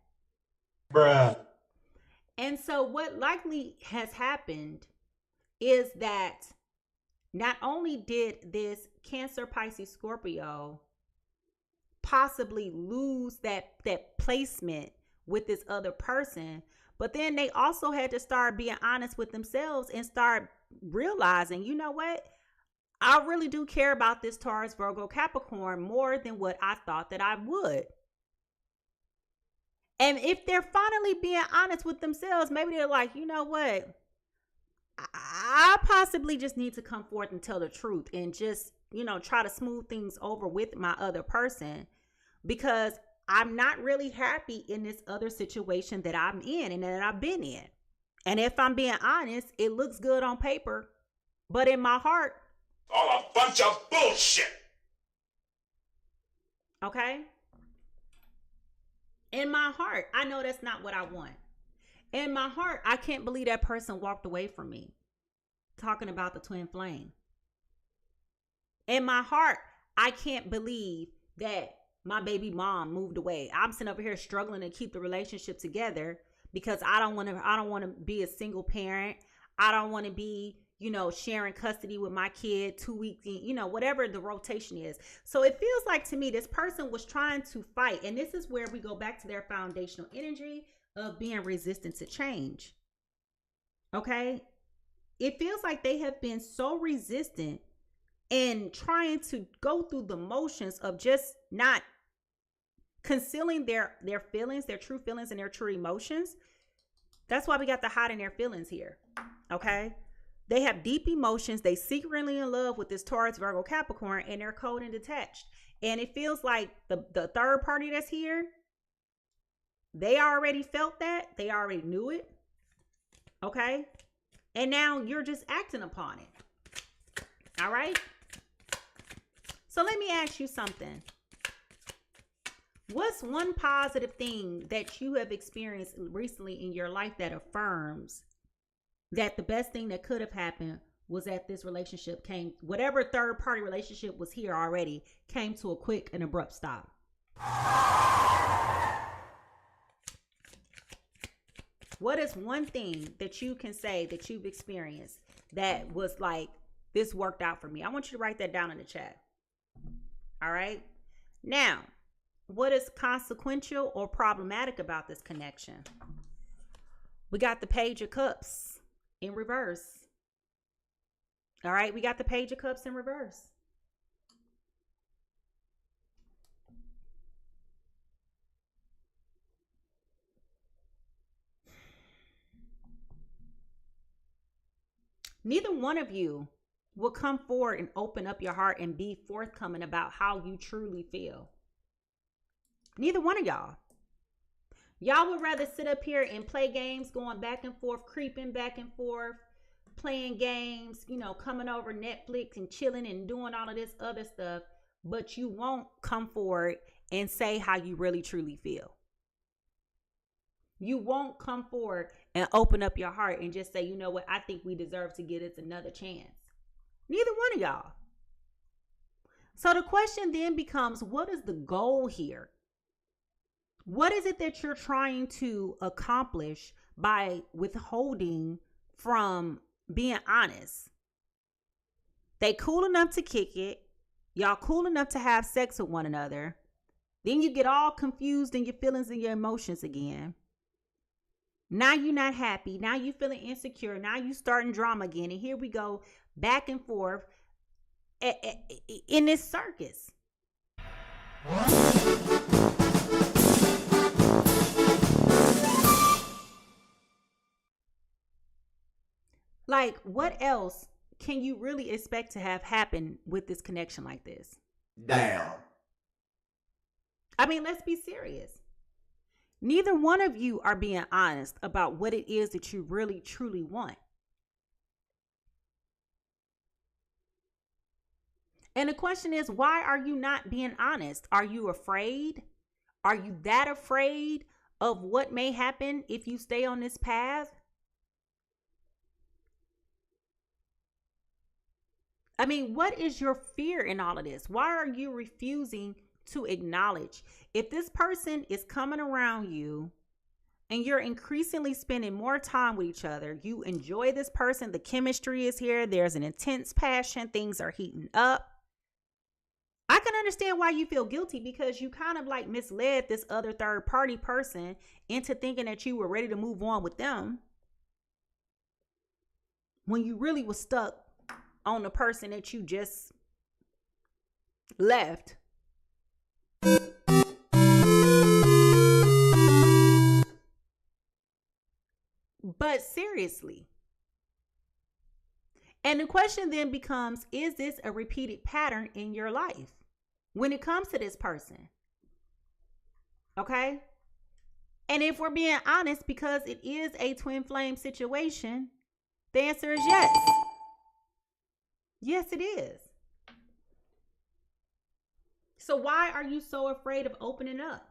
Speaker 2: Bruh.
Speaker 1: And so what likely has happened is that not only did this Cancer, Pisces, Scorpio possibly lose that placement with this other person, But then they also had to start being honest with themselves and start realizing, you know what? I really do care about this Taurus, Virgo, Capricorn more than what I thought that I would. And if they're finally being honest with themselves, maybe they're like, you know what? I possibly just need to come forth and tell the truth and just, try to smooth things over with my other person, because I'm not really happy in this other situation that I'm in and that I've been in. And if I'm being honest, it looks good on paper, but in my heart,
Speaker 2: all a bunch of bullshit.
Speaker 1: Okay? In my heart, I know that's not what I want. In my heart, I can't believe that person walked away from me. Talking about the twin flame. In my heart, I can't believe that my baby mom moved away. I'm sitting over here struggling to keep the relationship together because I don't want to be a single parent. I don't want to be, sharing custody with my kid 2 weeks, whatever the rotation is. So it feels like to me, this person was trying to fight. And this is where we go back to their foundational energy of being resistant to change. Okay. It feels like they have been so resistant and trying to go through the motions of just not concealing their feelings, their true feelings and their true emotions. That's why we got the hiding their feelings here. Okay. They have deep emotions. They secretly in love with this Taurus, Virgo, Capricorn, and they're cold and detached. And it feels like the third party that's here, they already felt that. They already knew it. Okay. And now you're just acting upon it. All right. So let me ask you something. What's one positive thing that you have experienced recently in your life that affirms that the best thing that could have happened was that this relationship whatever third party relationship was here already, came to a quick and abrupt stop? What is one thing that you can say that you've experienced that was like, this worked out for me? I want you to write that down in the chat. All right. Now, what is consequential or problematic about this connection? We got the Page of Cups in reverse. All right. We got the Page of Cups in reverse. Neither one of you will come forward and open up your heart and be forthcoming about how you truly feel. Neither one of y'all. Y'all would rather sit up here and play games, going back and forth, creeping back and forth, playing games, coming over Netflix and chilling and doing all of this other stuff. But you won't come forward and say how you really truly feel. You won't come forward and open up your heart and just say, you know what, I think we deserve to get it another chance. Neither one of y'all. So the question then becomes, what is the goal here? What is it that you're trying to accomplish by withholding from being honest? They cool enough to kick it. Y'all cool enough to have sex with one another. Then you get all confused in your feelings and your emotions again. Now you're not happy. Now you feeling insecure. Now you starting drama again. And here we go back and forth in this circus. Like, what else can you really expect to have happen with this connection like this?
Speaker 2: Damn.
Speaker 1: I mean, let's be serious. Neither one of you are being honest about what it is that you really, truly want. And the question is, why are you not being honest? Are you afraid? Are you that afraid of what may happen if you stay on this path? I mean, what is your fear in all of this? Why are you refusing to acknowledge? If this person is coming around you and you're increasingly spending more time with each other, you enjoy this person, the chemistry is here, there's an intense passion, things are heating up, I can understand why you feel guilty, because you kind of like misled this other third party person into thinking that you were ready to move on with them when you really was stuck on the person that you just left. But seriously. And the question then becomes, is this a repeated pattern in your life when it comes to this person? Okay? And if we're being honest, because it is a twin flame situation, the answer is yes. Yes, it is. So why are you so afraid of opening up?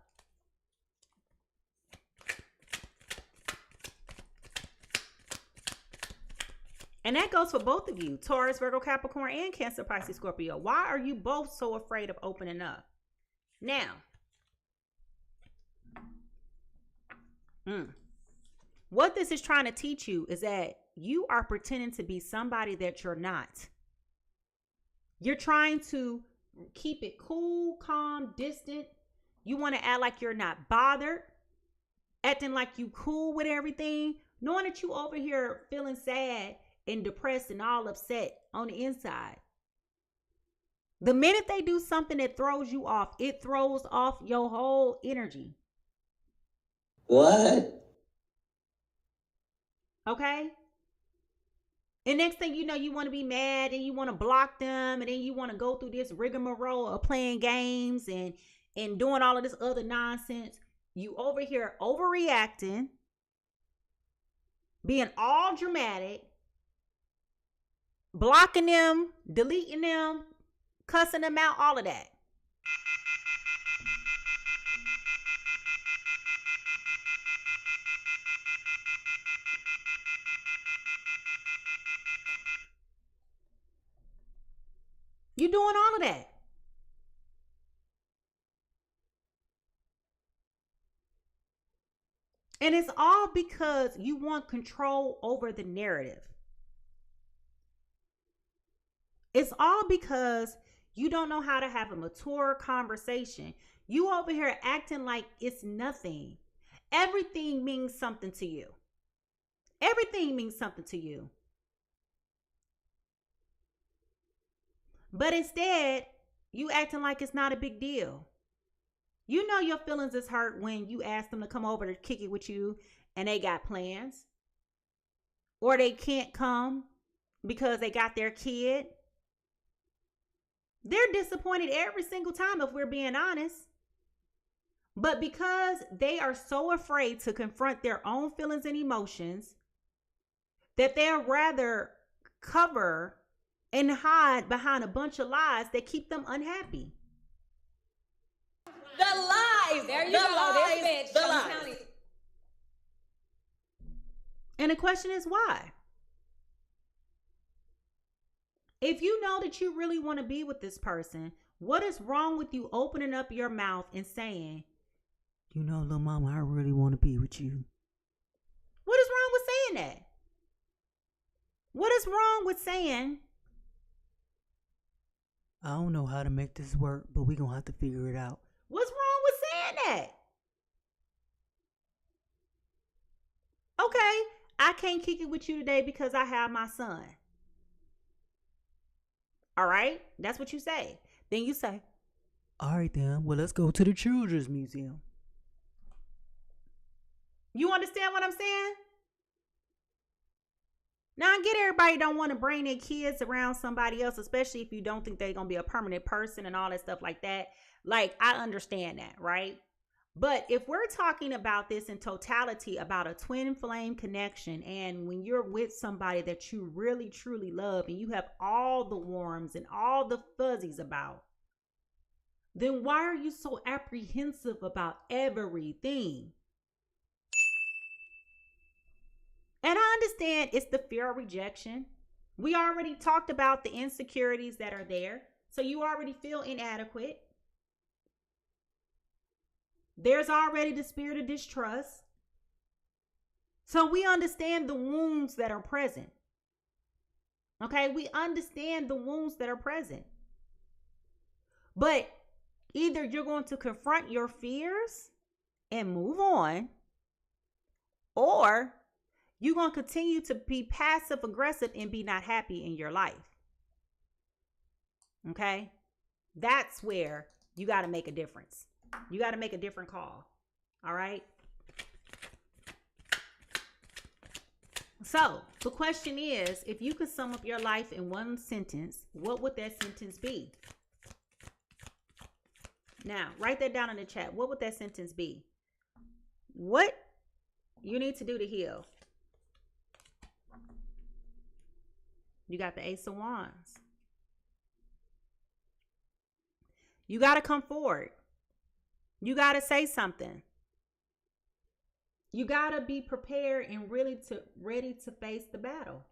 Speaker 1: And that goes for both of you, Taurus, Virgo, Capricorn, and Cancer, Pisces, Scorpio. Why are you both so afraid of opening up? Now, what this is trying to teach you is that you are pretending to be somebody that you're not. You're trying to keep it cool, calm, distant. You want to act like you're not bothered, acting like you cool with everything, knowing that you over here feeling sad and depressed and all upset on the inside. The minute they do something that throws you off, it throws off your whole energy.
Speaker 3: What?
Speaker 1: Okay? And next thing you know, you want to be mad and you want to block them, and then you want to go through this rigmarole of playing games and doing all of this other nonsense. You over here overreacting, being all dramatic, blocking them, deleting them, cussing them out, all of that. You're doing all of that. And it's all because you want control over the narrative. It's all because you don't know how to have a mature conversation. You over here acting like it's nothing. Everything means something to you. Everything means something to you. But instead, you acting like it's not a big deal. You know your feelings is hurt when you ask them to come over to kick it with you and they got plans. Or they can't come because they got their kid. They're disappointed every single time, if we're being honest. But because they are so afraid to confront their own feelings and emotions, that they'll rather cover and hide behind a bunch of lies that keep them unhappy.
Speaker 4: The lies. There you go. This bitch.
Speaker 3: The lies.
Speaker 1: And the question is why? If you know that you really want to be with this person, what is wrong with you opening up your mouth and saying, you know, little mama, I really want to be with you? What is wrong with saying that? What is wrong with saying, I don't know how to make this work, but we're going to have to figure it out? What's wrong with saying that? Okay, I can't kick it with you today because I have my son. All right, that's what you say. Then you say, all right then, well, let's go to the Children's Museum. You understand what I'm saying? Now, I get everybody don't want to bring their kids around somebody else, especially if you don't think they're going to be a permanent person and all that stuff like that. Like, I understand that, right? But if we're talking about this in totality, about a twin flame connection, and when you're with somebody that you really, truly love, and you have all the warms and all the fuzzies about, then why are you so apprehensive about everything? And I understand it's the fear of rejection. We already talked about the insecurities that are there. So you already feel inadequate. There's already the spirit of distrust. So we understand the wounds that are present. Okay, we understand the wounds that are present. But Either you're going to confront your fears and move on, or you're going to continue to be passive aggressive and be not happy in your life. Okay? That's where you got to make a difference. You got to make a different call. All right? So the question is, if you could sum up your life in one sentence, what would that sentence be? Now, write that down in the chat. What would that sentence be? What you need to do to heal? You got the Ace of Wands. You got to come forward. You got to say something. You got to be prepared and ready to face the battle.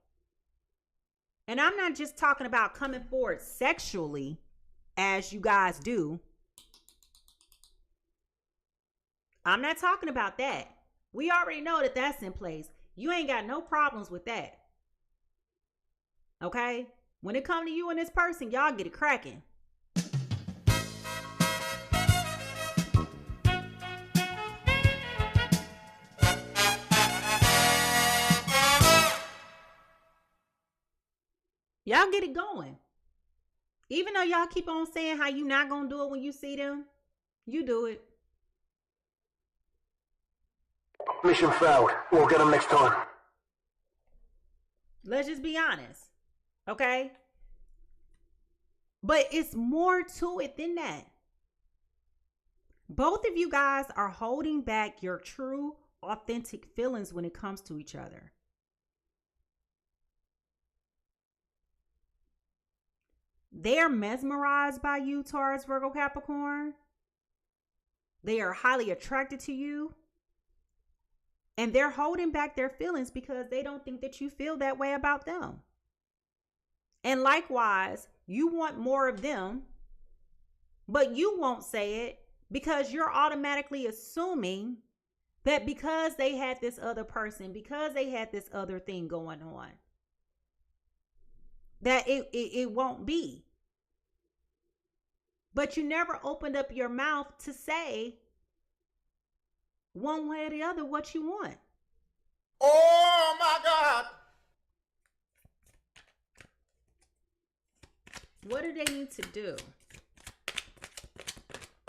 Speaker 1: And I'm not just talking about coming forward sexually, as you guys do. I'm not talking about that. We already know that that's in place. You ain't got no problems with that. Okay? When it comes to you and this person, y'all get it cracking. Y'all get it going. Even though y'all keep on saying how you not gonna do it when you see them, you do it.
Speaker 3: Mission failed. We'll get them next time.
Speaker 1: Let's just be honest. Okay? But it's more to it than that. Both of you guys are holding back your true, authentic feelings when it comes to each other. They're mesmerized by you, Taurus, Virgo, Capricorn. They are highly attracted to you. And they're holding back their feelings because they don't think that you feel that way about them. And likewise, you want more of them, but you won't say it because you're automatically assuming that because they had this other person, because they had this other thing going on, that it won't be. But you never opened up your mouth to say one way or the other what you want.
Speaker 2: Oh my God!
Speaker 1: What do they need to do?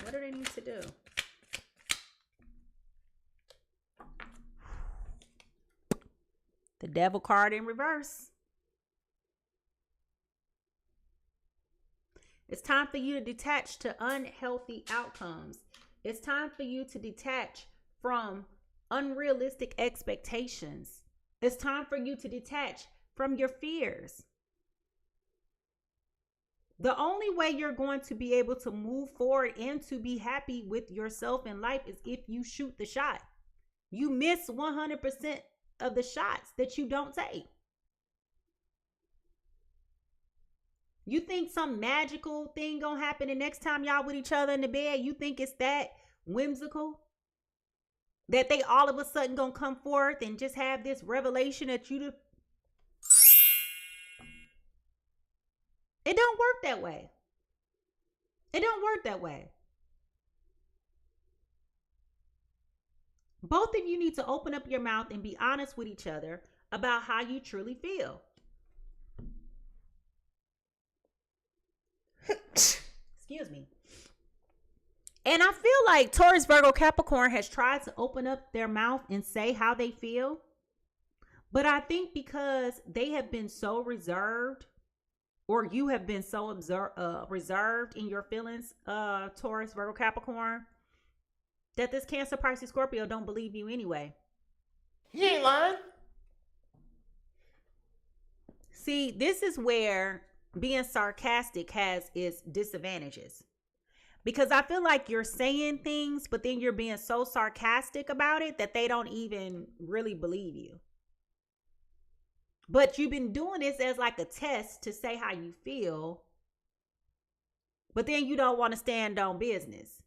Speaker 1: What do they need to do? The Devil card in reverse. It's time for you to detach to unhealthy outcomes. It's time for you to detach from unrealistic expectations. It's time for you to detach from your fears. The only way you're going to be able to move forward and to be happy with yourself in life is if you shoot the shot. You miss 100% of the shots that you don't take. You think some magical thing gonna happen the next time y'all with each other in the bed? You think it's that whimsical? That they all of a sudden gonna come forth and just have this revelation that you... It don't work that way. It don't work that way. Both of you need to open up your mouth and be honest with each other about how you truly feel. Excuse me. And I feel like Taurus, Virgo, Capricorn has tried to open up their mouth and say how they feel. But I think because they have been so reserved, or you have been so reserved in your feelings, Taurus, Virgo, Capricorn, that this Cancer, Pisces, Scorpio don't believe you anyway.
Speaker 2: He ain't lying.
Speaker 1: See, this is where being sarcastic has its disadvantages. Because I feel like you're saying things, but then you're being so sarcastic about it that they don't even really believe you. But you've been doing this as like a test to say how you feel. But then you don't want to stand on business.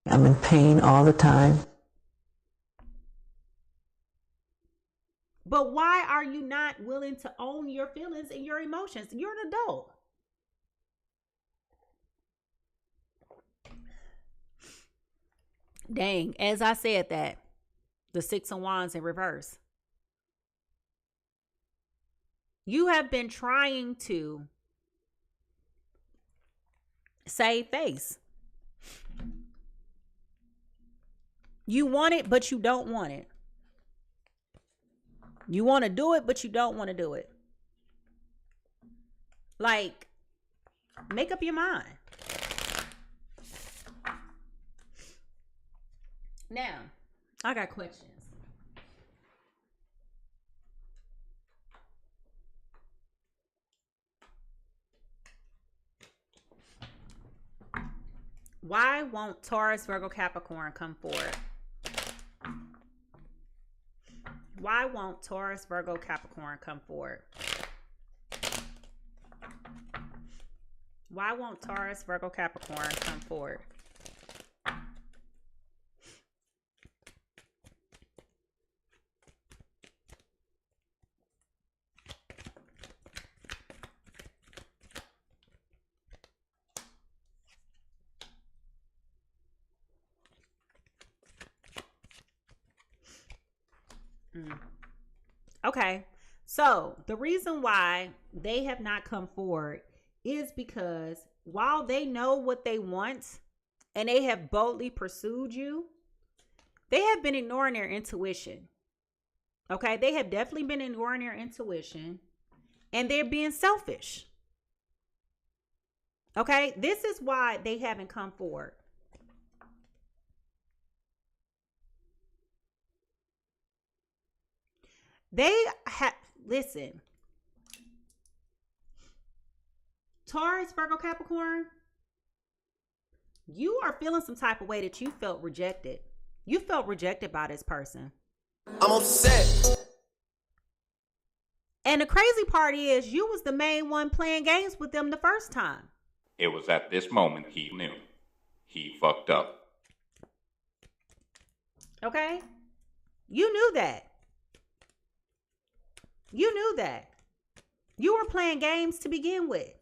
Speaker 5: I'm in pain all the time.
Speaker 1: But why are you not willing to own your feelings and your emotions? You're an adult. Dang, as I said that, the Six of Wands in reverse. You have been trying to save face. You want it, but you don't want it. You want to do it, but you don't want to do it. Like, make up your mind. Now, I got questions. Why won't Taurus, Virgo, Capricorn come forward? Why won't Taurus, Virgo, Capricorn come forward? Why won't Taurus, Virgo, Capricorn come forward? Okay, so the reason why they have not come forward is because while they know what they want and they have boldly pursued you, they have been ignoring their intuition. Okay, they have definitely been ignoring their intuition and they're being selfish. Okay, this is why they haven't come forward. They have, listen, Taurus, Virgo, Capricorn, you are feeling some type of way that you felt rejected. You felt rejected by this person.
Speaker 2: I'm upset.
Speaker 1: And the crazy part is you was the main one playing games with them the first time.
Speaker 6: It was at this moment he knew. He fucked up.
Speaker 1: Okay? You knew that. You knew that. You were playing games to begin with.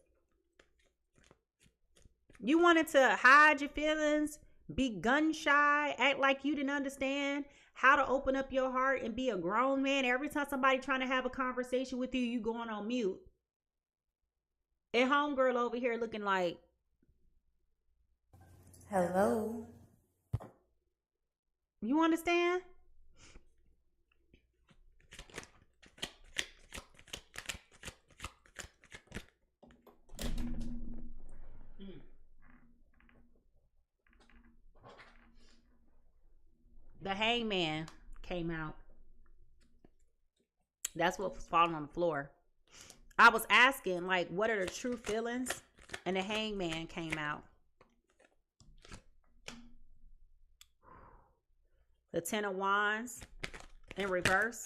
Speaker 1: You wanted to hide your feelings, be gun shy, act like you didn't understand how to open up your heart and be a grown man. Every time somebody trying to have a conversation with you, you going on mute. And homegirl over here looking like,
Speaker 5: Hello.
Speaker 1: you understand? The Hangman came out. That's what was falling on the floor. I was asking, like, what are the true feelings? And the Hangman came out. The Ten of Wands in reverse.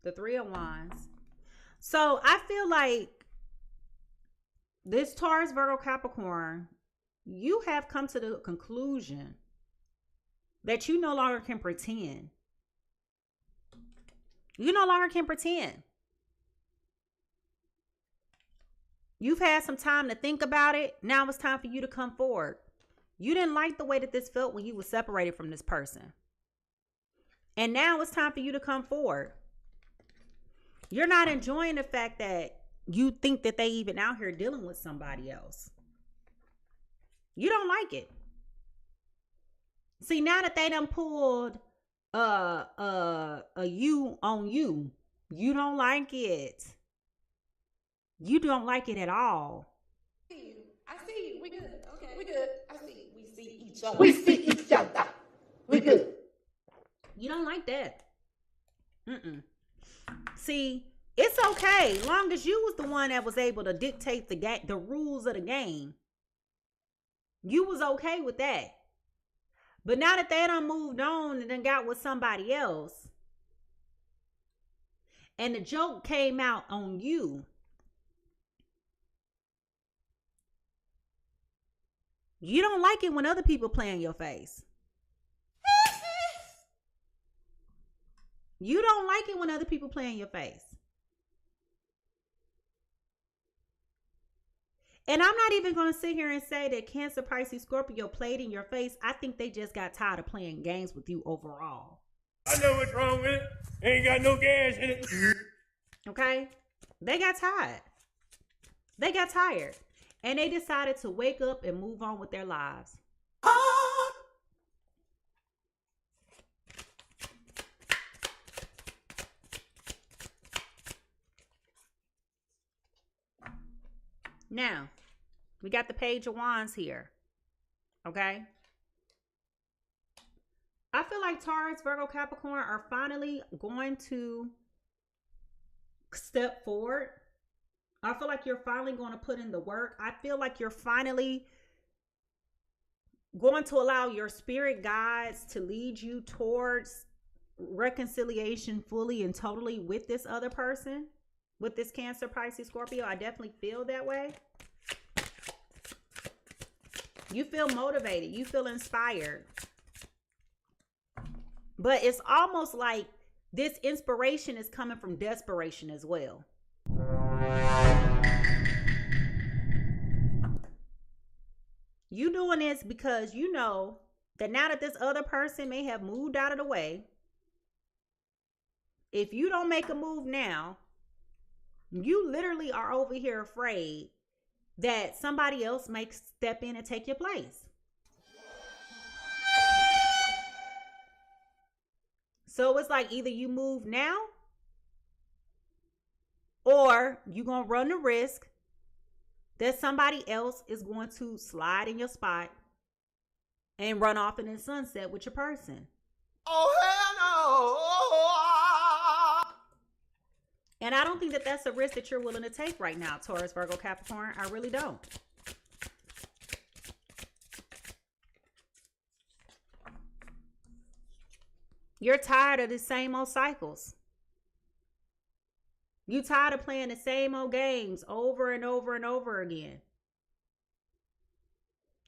Speaker 1: The Three of Wands. So I feel like this Taurus, Virgo, Capricorn, you have come to the conclusion that you no longer can pretend. You no longer can pretend. You've had some time to think about it. Now it's time for you to come forward. You didn't like the way that this felt when you were separated from this person. And now it's time for you to come forward. You're not enjoying the fact that you think that they even out here dealing with somebody else. You don't like it. See, now that they done pulled a you on you, you don't like it. You don't like it at all.
Speaker 4: I see you. We good. Okay. We good. I see. We see each other.
Speaker 2: We see each other. We good.
Speaker 1: You don't like that. See, it's okay. Long as you was the one that was able to dictate the rules of the game. You was okay with that. But now that they done moved on and then got with somebody else, and the joke came out on you, you don't like it when other people play in your face. You don't like it when other people play in your face. And I'm not even going to sit here and say that Cancer, Pisces, Scorpio played in your face. I think they just got tired of playing games with you overall.
Speaker 3: I know what's wrong with it. Ain't got no gas in it.
Speaker 1: Okay? They got tired. They got tired. And they decided to wake up and move on with their lives. Now, we got the Page of Wands here. Okay? I feel like Taurus, Virgo, Capricorn are finally going to step forward. I feel like you're finally going to put in the work. I feel like you're finally going to allow your spirit guides to lead you towards reconciliation fully and totally with this other person, with this Cancer, Pisces, Scorpio. I definitely feel that way. You feel motivated. You feel inspired. But it's almost like this inspiration is coming from desperation as well. You doing this because you know that now that this other person may have moved out of the way, if you don't make a move now, you literally are over here afraid that somebody else may step in and take your place. So it's like either you move now or you're going to run the risk that somebody else is going to slide in your spot and run off in the sunset with your person.
Speaker 2: Oh, hell no.
Speaker 1: And I don't think that that's a risk that you're willing to take right now, Taurus, Virgo, Capricorn. I really don't. You're tired of the same old cycles. You tired of playing the same old games over and over and over again.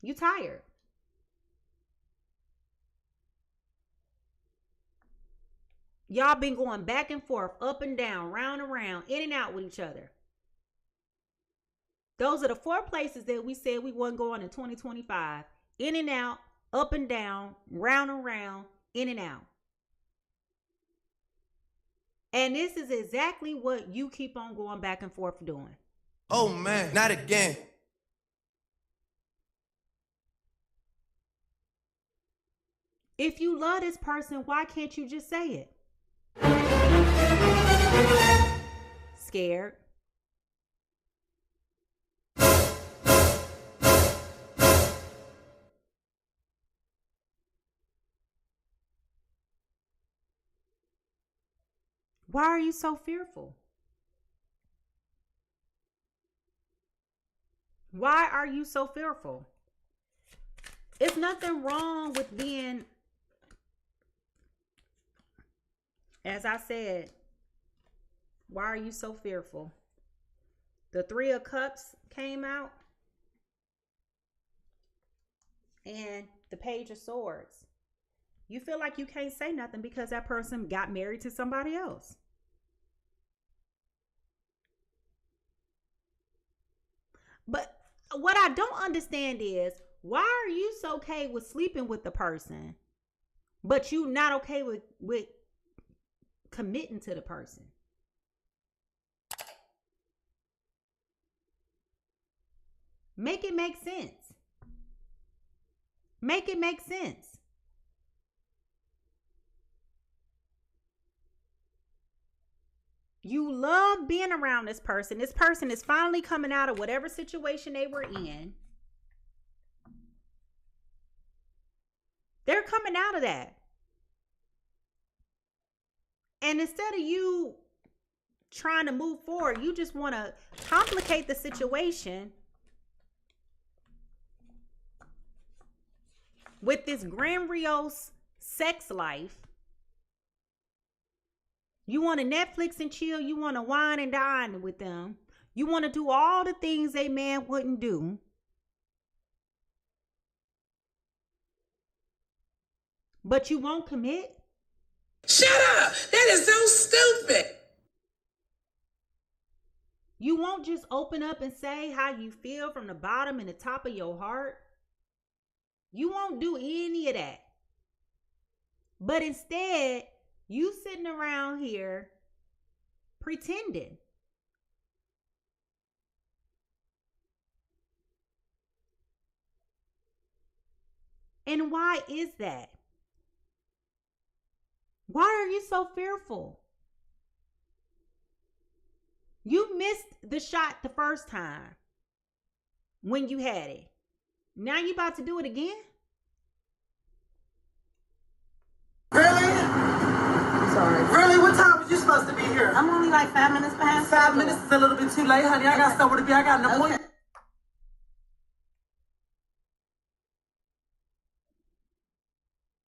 Speaker 1: You tired. Y'all been going back and forth, up and down, round and round, in and out with each other. Those are the 4 places that we said we wasn't going in 2025. In and out, up and down, round and round, in and out. And this is exactly what you keep on going back and forth doing.
Speaker 2: Oh, man, not again.
Speaker 1: If you love this person, why can't you just say it? Scared. Why are you so fearful? Why are you so fearful? It's nothing wrong with being, as I said, why are you so fearful? The 3 of Cups came out and the Page of Swords. You feel like you can't say nothing because that person got married to somebody else. But what I don't understand is, why are you so okay with sleeping with the person, but you not okay with committing to the person? Make it make sense. Make it make sense. You love being around this person. This person is finally coming out of whatever situation they were in. They're coming out of that. And instead of you trying to move forward, you just want to complicate the situation with this grandiose sex life. You want to Netflix and chill. You want to wine and dine with them. You want to do all the things a man wouldn't do. But you won't commit.
Speaker 4: Shut up! That is so stupid.
Speaker 1: You won't just open up and say how you feel from the bottom and the top of your heart. You won't do any of that. But instead, you sitting around here pretending. And why is that? Why are you so fearful? You missed the shot the first time when you had it. Now you about to do it again?
Speaker 7: Really?
Speaker 5: Sorry.
Speaker 7: Really? What time was you supposed to be here?
Speaker 5: I'm only like 5 minutes past.
Speaker 7: 5 minutes is a little bit too late, honey. I got somewhere to be. I got an appointment.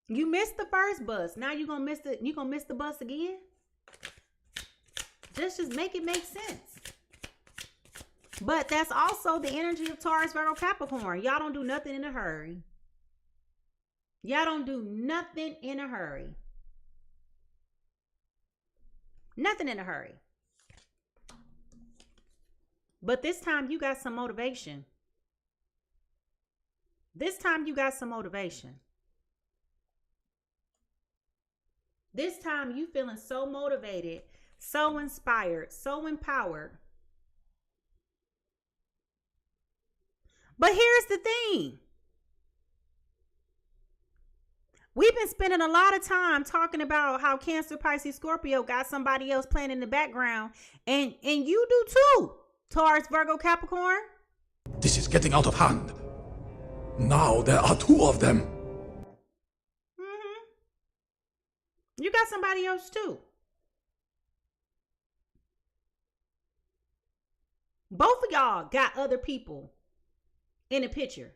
Speaker 1: You missed the first bus. Now you're gonna miss the bus again? Just make it make sense. But that's also the energy of Taurus, Virgo, Capricorn. Y'all don't do nothing in a hurry. Y'all don't do nothing in a hurry. Nothing in a hurry. But this time you got some motivation. This time you got some motivation. This time you feeling so motivated, so inspired, so empowered. But here's the thing. We've been spending a lot of time talking about how Cancer, Pisces, Scorpio got somebody else playing in the background. And you do too, Taurus, Virgo, Capricorn.
Speaker 8: This is getting out of hand. Now there are 2 of them.
Speaker 1: You got somebody else too. Both of y'all got other people in the picture.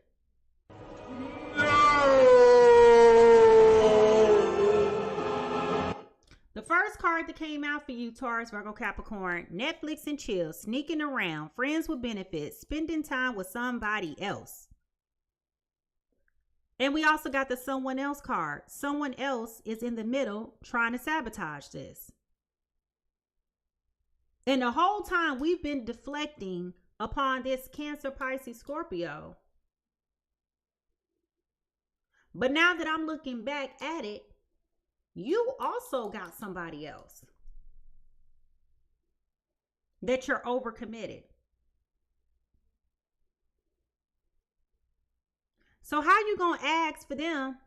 Speaker 1: The first card that came out for you, Taurus, Virgo, Capricorn, Netflix and chill, sneaking around, friends with benefits, spending time with somebody else. And we also got the someone else card. Someone else is in the middle trying to sabotage this. And the whole time we've been deflecting upon this Cancer, Pisces, Scorpio. But now that I'm looking back at it, you also got somebody else that you're overcommitted. So how you gonna ask for them?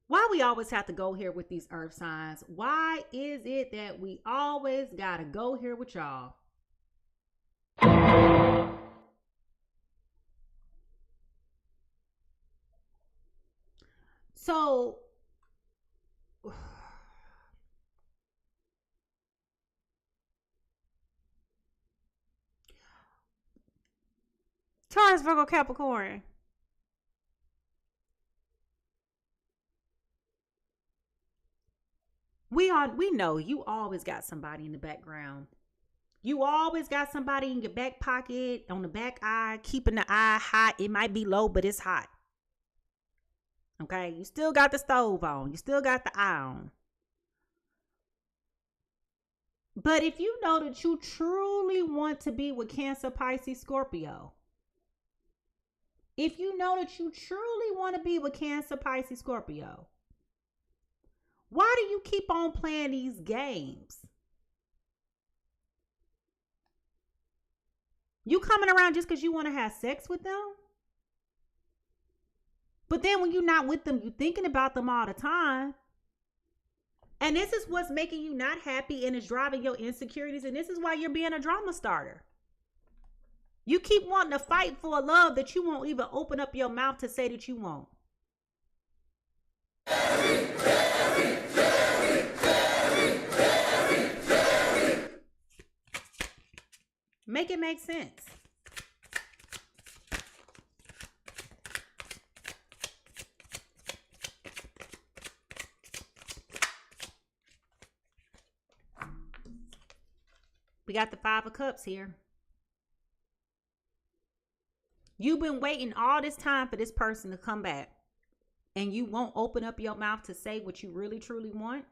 Speaker 1: Why we always have to go here with these earth signs? Why is it that we always gotta go here with y'all? So Taurus, Virgo, Capricorn. We know you always got somebody in the background. You always got somebody in your back pocket, on the back eye, keeping the eye hot. It might be low, but it's hot. Okay, you still got the stove on. You still got the eye on. But if you know that you truly want to be with Cancer, Pisces, Scorpio, if you know that you truly want to be with Cancer, Pisces, Scorpio, why do you keep on playing these games? You coming around just because you want to have sex with them? But then when you're not with them, you're thinking about them all the time. And this is what's making you not happy and is driving your insecurities. And this is why you're being a drama starter. You keep wanting to fight for a love that you won't even open up your mouth to say that you want. Make it make sense. We got the 5 of Cups here. You've been waiting all this time for this person to come back, and you won't open up your mouth to say what you really truly want.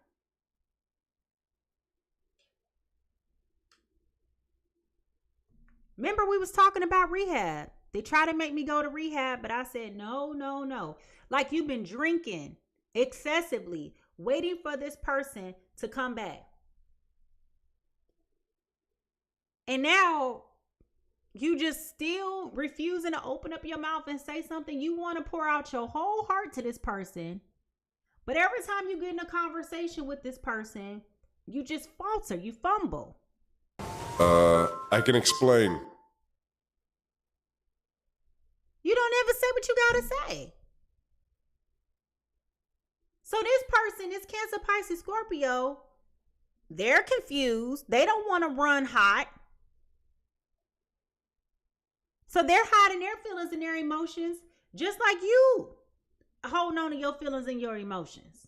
Speaker 1: Remember we was talking about rehab. They tried to make me go to rehab, but I said, no, no, no. Like you've been drinking excessively, waiting for this person to come back. And now you just still refusing to open up your mouth and say something. You want to pour out your whole heart to this person. But every time you get in a conversation with this person, you just falter, you fumble.
Speaker 9: I can explain.
Speaker 1: You don't ever say what you gotta say. So this person, this Cancer, Pisces, Scorpio, they're confused. They don't want to run hot. So they're hiding their feelings and their emotions, just like you holding on to your feelings and your emotions.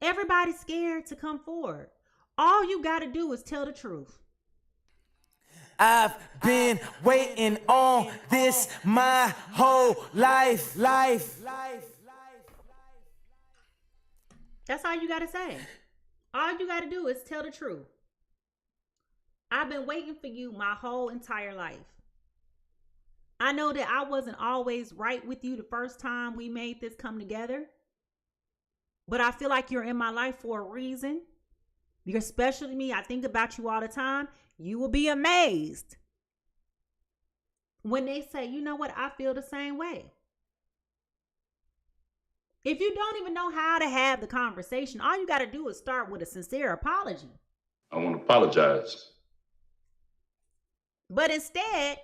Speaker 1: Everybody's scared to come forward. All you got to do is tell the truth.
Speaker 10: I've been waiting on this my whole life.
Speaker 1: That's all you got to say. All you got to do is tell the truth. I've been waiting for you my whole entire life. I know that I wasn't always right with you the first time we made this come together, but I feel like you're in my life for a reason. You're special to me. I think about you all the time. You will be amazed when they say, you know what, I feel the same way. If you don't even know how to have the conversation, all you got to do is start with a sincere apology.
Speaker 9: I want to apologize.
Speaker 1: But instead,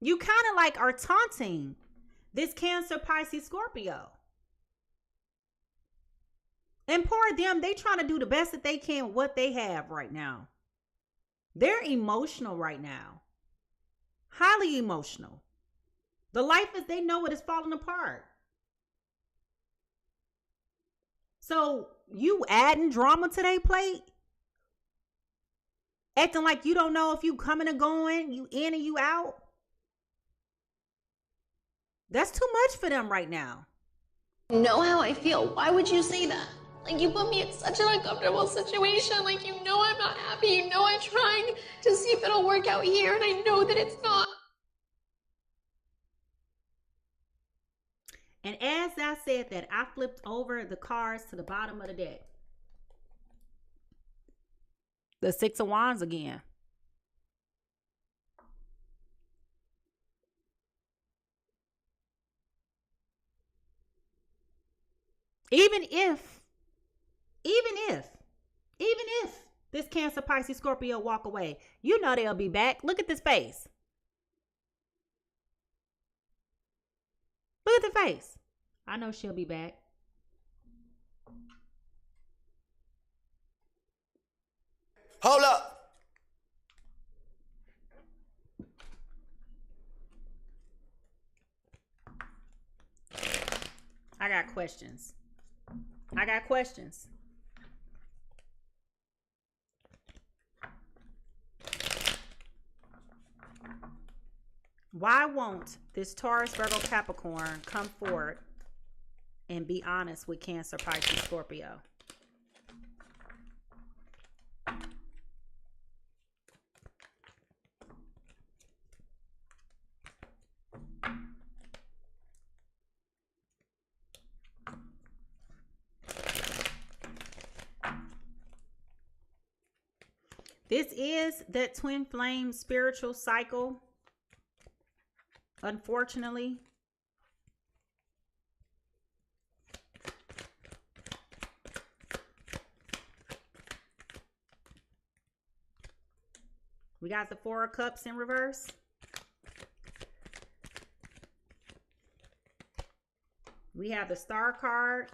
Speaker 1: you kind of like are taunting this Cancer, Pisces, Scorpio. And poor them, they trying to do the best that they can with what they have right now. They're emotional right now. Highly emotional. The life as they know it is falling apart. So you adding drama to their plate? Acting like you don't know if you coming or going, you in or you out? That's too much for them right now.
Speaker 4: You know how I feel. Why would you say that? Like, you put me in such an uncomfortable situation. Like, you know I'm not happy. You know I'm trying to see if it'll work out here, and I know that it's not.
Speaker 1: And as I said that, I flipped over the cards to the bottom of the deck. The Six of Wands again. Even if this Cancer, Pisces, Scorpio walk away, you know they'll be back. Look at this face. Look at the face. I know she'll be back.
Speaker 2: Hold up.
Speaker 1: I got questions. Why won't this Taurus, Virgo, Capricorn come forward and be honest with Cancer, Pisces, Scorpio? This is that twin flame spiritual cycle. Unfortunately, we got the Four of Cups in reverse. We have the Star card.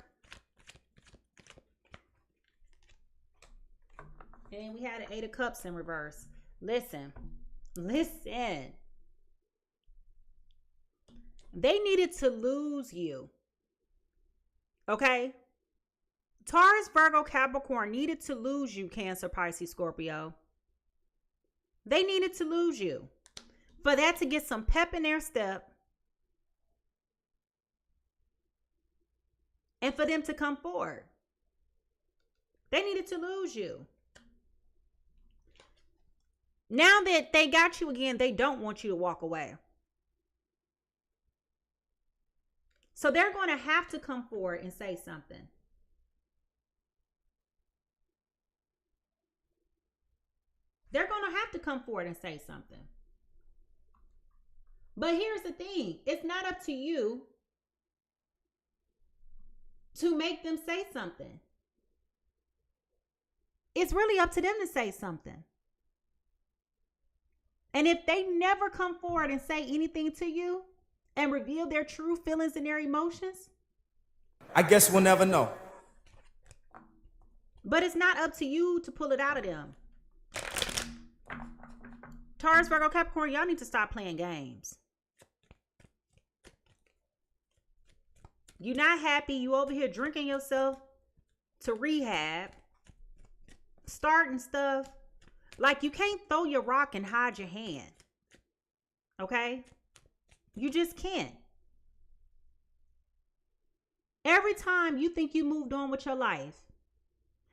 Speaker 1: And we had an Eight of Cups in reverse. Listen. They needed to lose you. Okay? Taurus, Virgo, Capricorn needed to lose you, Cancer, Pisces, Scorpio. They needed to lose you. For that to get some pep in their step. And for them to come forward. They needed to lose you. Now that they got you again, they don't want you to walk away. So they're going to have to come forward and say something. They're going to have to come forward and say something. But here's the thing. It's not up to you to make them say something. It's really up to them to say something. And if they never come forward and say anything to you and reveal their true feelings and their emotions,
Speaker 10: I guess we'll never know.
Speaker 1: But it's not up to you to pull it out of them. Taurus, Virgo, Capricorn, y'all need to stop playing games. You're not happy. You over here drinking yourself to rehab, starting stuff. Like, you can't throw your rock and hide your hand. Okay? You just can't. Every time you think you moved on with your life,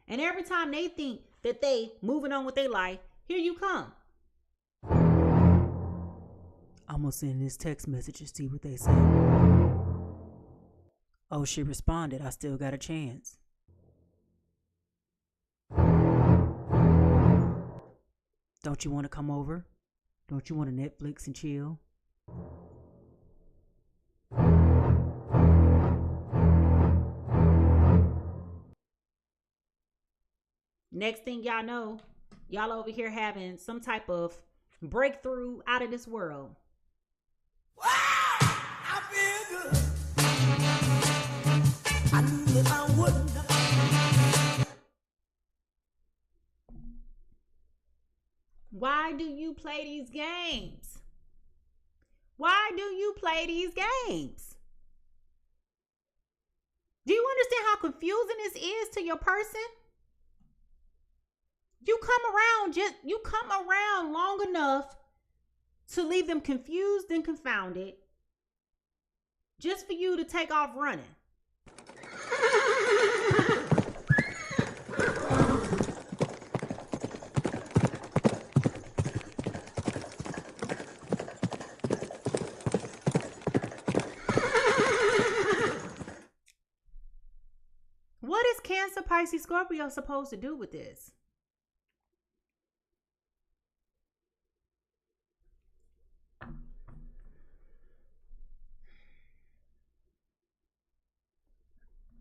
Speaker 1: and every time they think that they moving on with their life, here you come. I'm gonna send this text message and see what they say. Oh, she responded. I still got a chance. Don't you want to come over? Don't you want to Netflix and chill? Next thing y'all know, y'all over here having some type of breakthrough out of this world.
Speaker 10: I feel good. I knew that I wouldn't.
Speaker 1: Why do you play these games? Why do you play these games? Do you understand how confusing this is to your person? You come around long enough to leave them confused and confounded just for you to take off running. What is Cancer, Pisces, Scorpio supposed to do with this?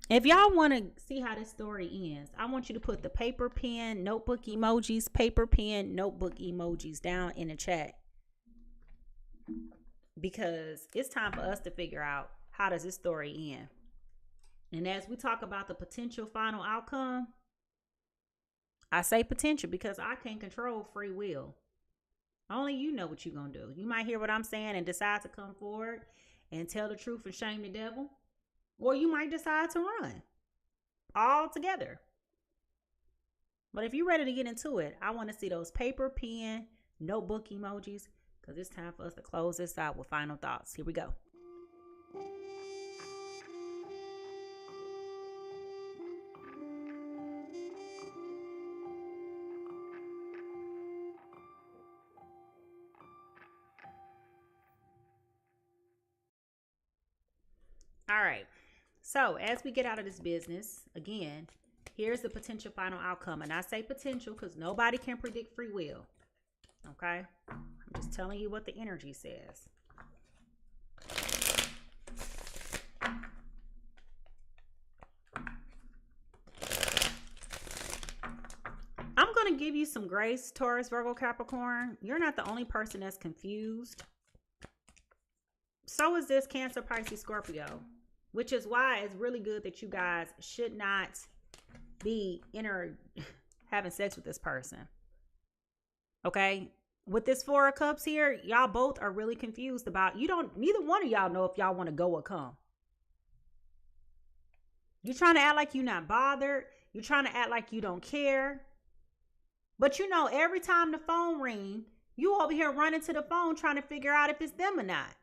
Speaker 1: If y'all want to see how this story ends, I want you to put the paper, pen, notebook emojis, paper, pen, notebook emojis down in the chat. Because it's time for us to figure out, how does this story end? And as we talk about the potential final outcome, I say potential because I can't control free will. Only you know what you're going to do. You might hear what I'm saying and decide to come forward and tell the truth and shame the devil. Or you might decide to run all together. But if you're ready to get into it, I want to see those paper, pen, notebook emojis, because it's time for us to close this out with final thoughts. Here we go. All right. So as we get out of this business, again, here's the potential final outcome. And I say potential because nobody can predict free will. Okay? I'm just telling you what the energy says. I'm going to give you some grace, Taurus, Virgo, Capricorn. You're not the only person that's confused. So is this Cancer, Pisces, Scorpio. Which is why it's really good that you guys should not be having sex with this person. Okay? With this Four of Cups here, y'all both are really confused about, neither one of y'all know if y'all want to go or come. You're trying to act like you're not bothered. You're trying to act like you don't care. But every time the phone rings, you over here running to the phone trying to figure out if it's them or not.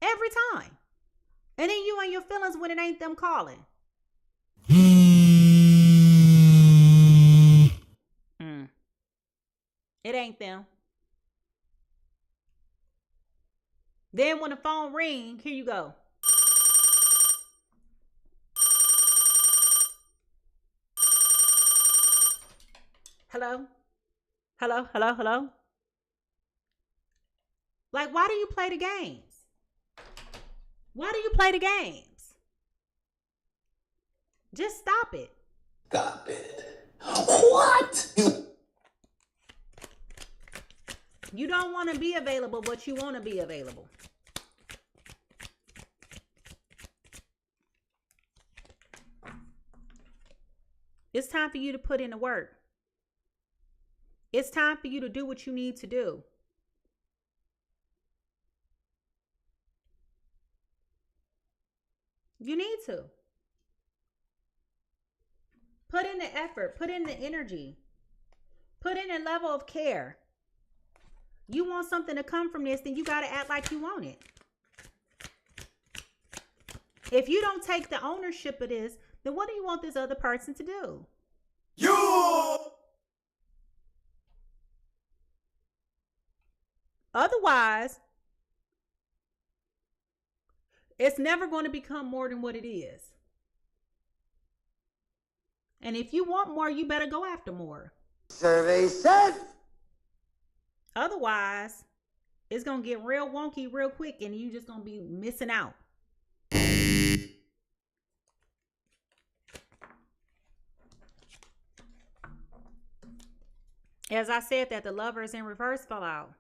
Speaker 1: Every time. And then you and your feelings when it ain't them calling. It ain't them. Then when the phone ring, here you go. Hello? Hello? Hello? Hello? Like, why do you play the games? Why do you play the games? Just stop it.
Speaker 2: Stop it. What?
Speaker 1: You don't want to be available, but you want to be available. It's time for you to put in the work. It's time for you to do what you need to do. You need to. Put in the effort. Put in the energy. Put in a level of care. You want something to come from this, then you got to act like you want it. If you don't take the ownership of this, then what do you want this other person to do?
Speaker 2: You!
Speaker 1: Otherwise, it's never going to become more than what it is. And if you want more, you better go after more.
Speaker 2: Survey said.
Speaker 1: Otherwise, it's going to get real wonky real quick and you just going to be missing out. As I said, that the Lovers in reverse fell out.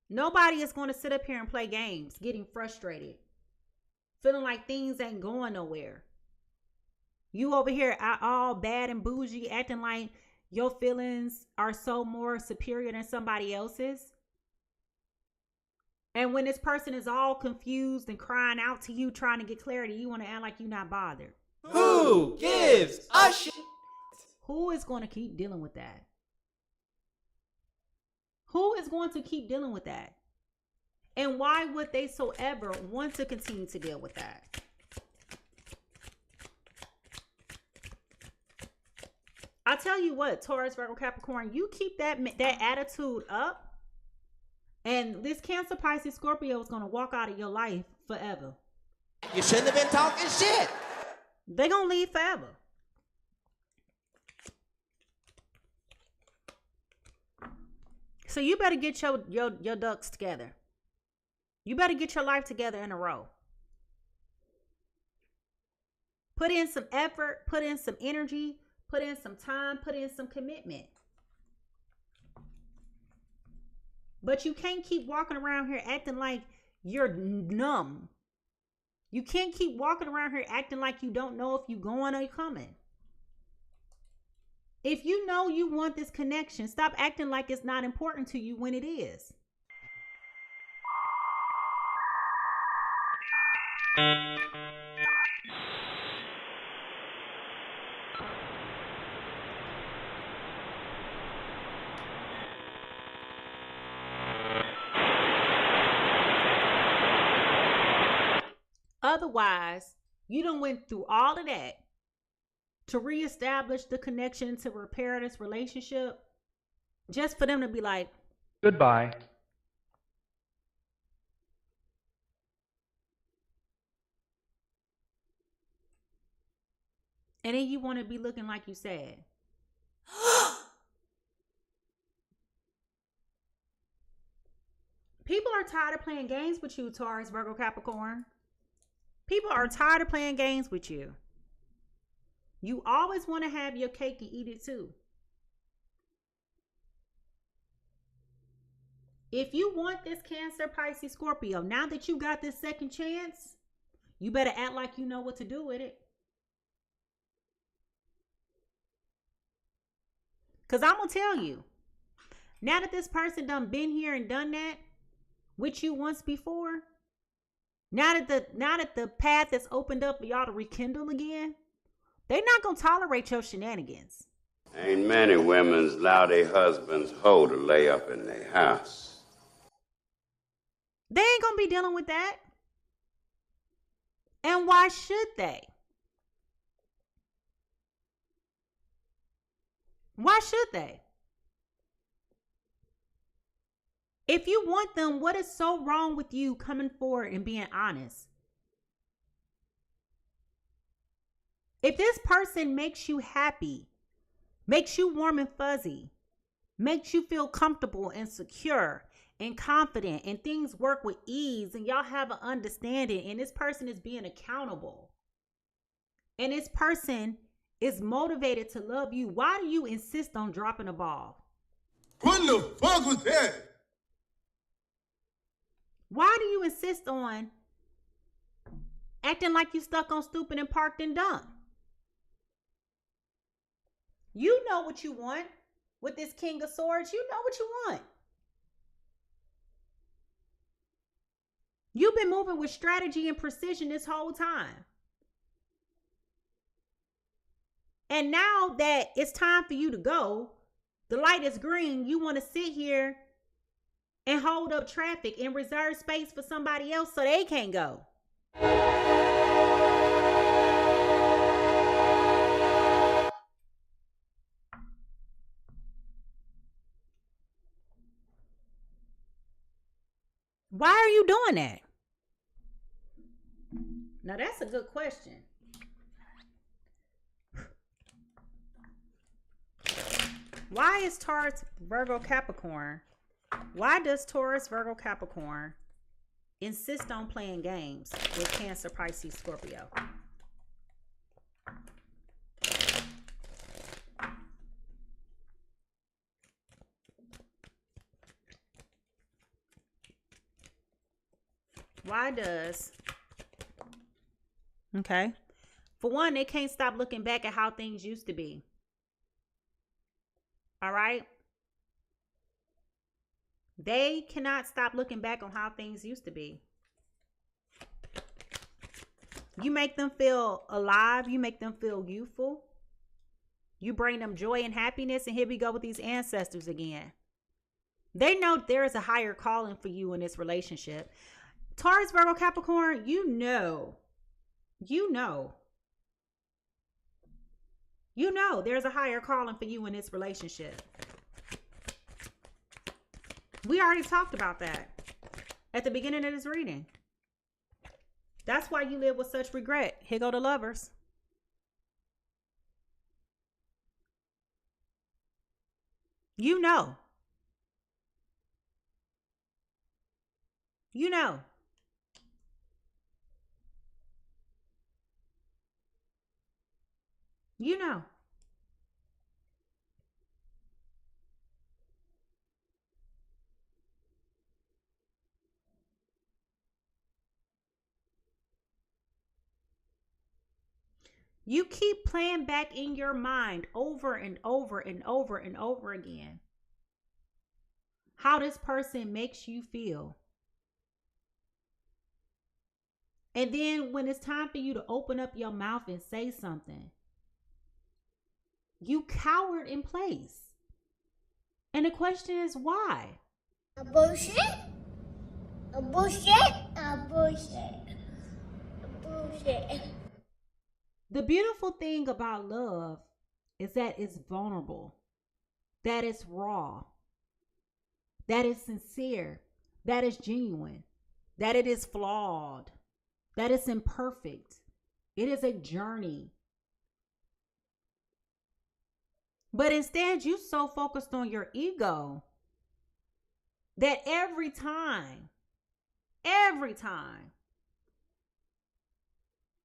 Speaker 1: Nobody is going to sit up here and play games, getting frustrated, feeling like things ain't going nowhere. You over here all bad and bougie, acting like your feelings are so more superior than somebody else's. And when this person is all confused and crying out to you, trying to get clarity, you want to act like you're not bothered.
Speaker 2: Who gives a shit?
Speaker 1: Who is going to keep dealing with that? Who is going to keep dealing with that? And why would they so ever want to continue to deal with that? I tell you what, Taurus, Virgo, Capricorn, you keep that attitude up, and this Cancer, Pisces, Scorpio is going to walk out of your life forever.
Speaker 2: You shouldn't have been talking shit.
Speaker 1: They're going to leave forever. So you better get your ducks together. You better get your life together in a row. Put in some effort, put in some energy, put in some time, put in some commitment. But you can't keep walking around here acting like you're numb. You can't keep walking around here acting like you don't know if you're going or you're coming. If you know you want this connection, stop acting like it's not important to you when it is. Otherwise, you done went through all of that to reestablish the connection, to repair this relationship, just for them to be like,
Speaker 11: goodbye.
Speaker 1: And then you want to be looking like you sad. People are tired of playing games with you, Taurus, Virgo, Capricorn. People are tired of playing games with you. You always want to have your cake and eat it too. If you want this Cancer, Pisces, Scorpio, now that you got this second chance, you better act like you know what to do with it. Because I'm going to tell you, now that this person done been here and done that with you once before, now that the path is opened up for y'all to rekindle again, they're not going to tolerate your shenanigans.
Speaker 12: Ain't many women's allow their husbands hoe to lay up in their house.
Speaker 1: They ain't going to be dealing with that. And why should they? Why should they? If you want them, what is so wrong with you coming forward and being honest? If this person makes you happy, makes you warm and fuzzy, makes you feel comfortable and secure and confident, and things work with ease, and y'all have an understanding, and this person is being accountable, and this person is motivated to love you, why do you insist on dropping the ball?
Speaker 3: What the fuck was that?
Speaker 1: Why do you insist on acting like you stuck on stupid and parked and dumb? You know what you want with this King of Swords. You know what you want. You've been moving with strategy and precision this whole time. And now that it's time for you to go, the light is green, you want to sit here and hold up traffic and reserve space for somebody else so they can't go. Why are you doing that? Now that's a good question. Why is Taurus, Virgo, Capricorn? Why does Taurus, Virgo, Capricorn insist on playing games with Cancer, Pisces, Scorpio? Why does... Okay. For one, they can't stop looking back at how things used to be. All right? They cannot stop looking back on how things used to be. You make them feel alive. You make them feel youthful. You bring them joy and happiness. And here we go with these ancestors again. They know there is a higher calling for you in this relationship. Taurus, Virgo, Capricorn, you know there's a higher calling for you in this relationship. We already talked about that at the beginning of this reading. That's why you live with such regret. Here go the Lovers. You know. You know. You know. You keep playing back in your mind over and over and over and over again how this person makes you feel. And then when it's time for you to open up your mouth and say something, you cowered in place. And the question is why?
Speaker 11: A bullshit. A bullshit. A bullshit. A bullshit.
Speaker 1: The beautiful thing about love is that it's vulnerable, that it's raw, that it's sincere, that it's genuine, that it is flawed, that it's imperfect. It is a journey. But instead, you're so focused on your ego that every time,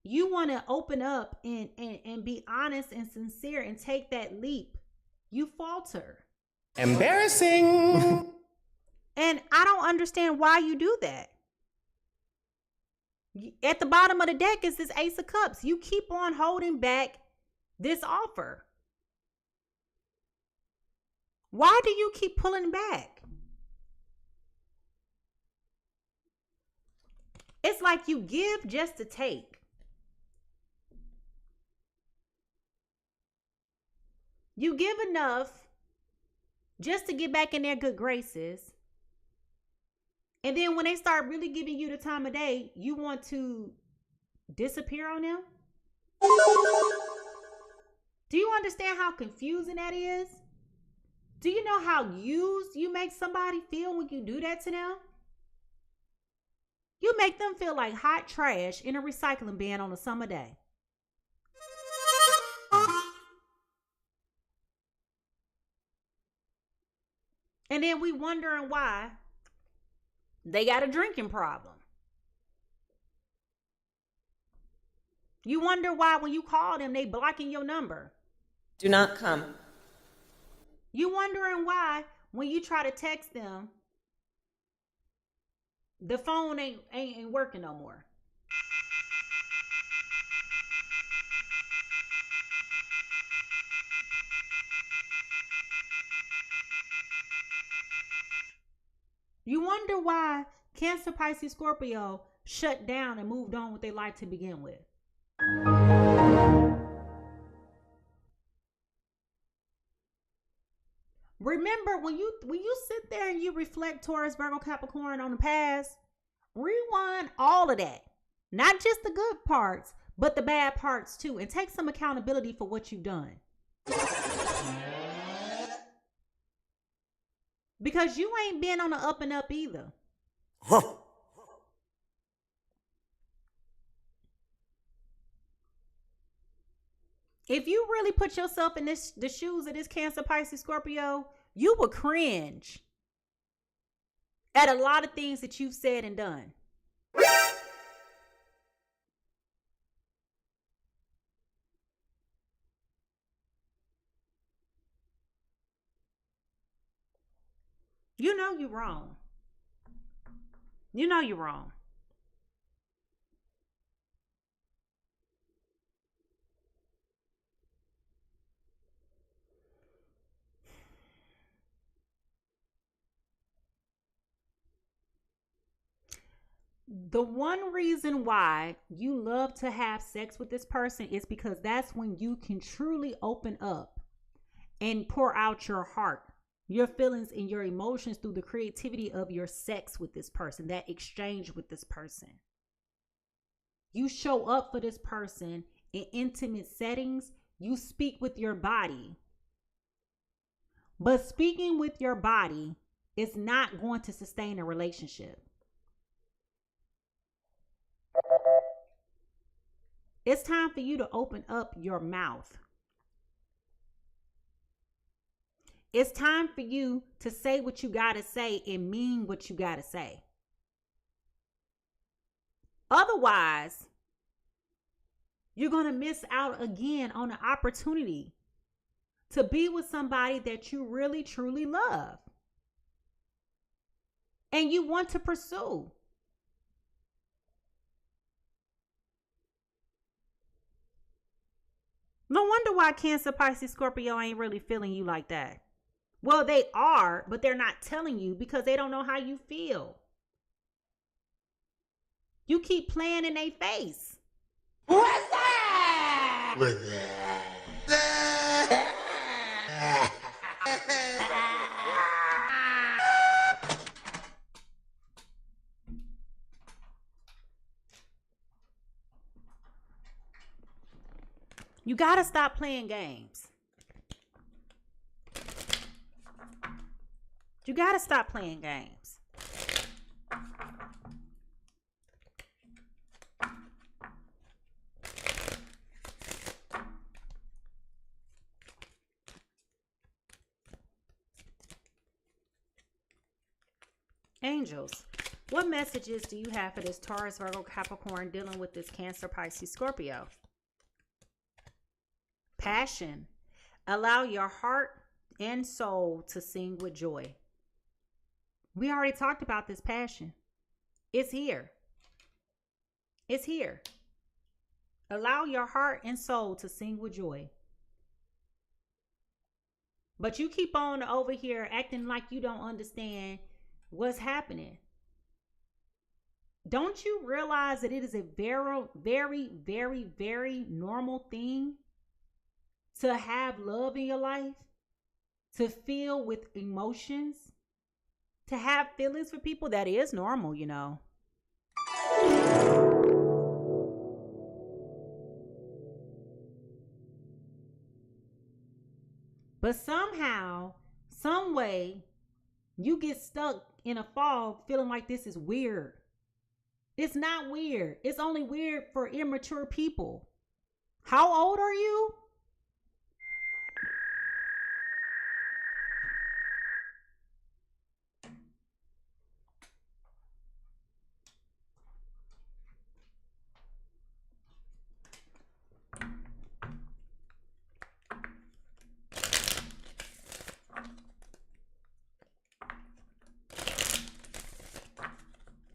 Speaker 1: you want to open up and be honest and sincere and take that leap, you falter.
Speaker 2: Embarrassing.
Speaker 1: And I don't understand why you do that. At the bottom of the deck is this Ace of Cups. You keep on holding back this offer. Why do you keep pulling back? It's like you give just to take. You give enough just to get back in their good graces. And then when they start really giving you the time of day, you want to disappear on them? Do you understand how confusing that is? Do you know how used you make somebody feel when you do that to them? You make them feel like hot trash in a recycling bin on a summer day. And then we wondering why they got a drinking problem. You wonder why when you call them, they blocking your number.
Speaker 13: Do not come.
Speaker 1: You wondering why when you try to text them, the phone ain't working no more. You wonder why Cancer, Pisces, Scorpio shut down and moved on with their life to begin with. Remember, when you sit there and you reflect Taurus, Virgo, Capricorn on the past, rewind all of that. Not just the good parts, but the bad parts too. And take some accountability for what you've done. Because you ain't been on the up and up either. If you really put yourself in the shoes of this Cancer, Pisces, Scorpio, you would cringe at a lot of things that you've said and done. You know you're wrong. You know you're wrong. The one reason why you love to have sex with this person is because that's when you can truly open up and pour out your heart, your feelings and your emotions through the creativity of your sex with this person, that exchange with this person. You show up for this person in intimate settings. You speak with your body. But speaking with your body is not going to sustain a relationship. It's time for you to open up your mouth. It's time for you to say what you got to say and mean what you got to say. Otherwise, you're going to miss out again on an opportunity to be with somebody that you really, truly love and you want to pursue. No wonder why Cancer, Pisces, Scorpio ain't really feeling you like that. Well, they are, but they're not telling you because they don't know how you feel. You keep playing in their face.
Speaker 2: What's that? What's that?
Speaker 1: You got to stop playing games. You got to stop playing games. Angels, what messages do you have for this Taurus, Virgo, Capricorn dealing with this Cancer, Pisces, Scorpio? Passion. Allow your heart and soul to sing with joy. We already talked about this passion. It's here. It's here. Allow your heart and soul to sing with joy. But you keep on over here acting like you don't understand what's happening. Don't you realize that it is a very, very, very, very normal thing to have love in your life, to feel with emotions, to have feelings for people? That is normal, you know. But somehow, some way you get stuck in a fog feeling like this is weird. It's not weird. It's only weird for immature people. How old are you?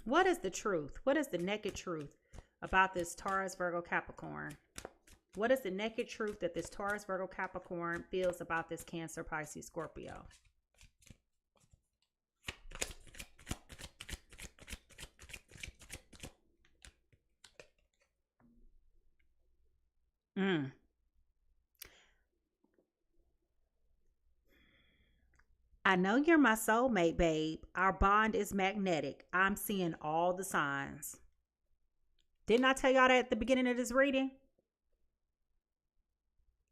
Speaker 1: What is the truth? What is the naked truth about this Taurus, Virgo, Capricorn? What is the naked truth that this Taurus, Virgo, Capricorn feels about this Cancer, Pisces, Scorpio? I know you're my soulmate, babe. Our bond is magnetic. I'm seeing all the signs. Didn't I tell y'all that at the beginning of this reading?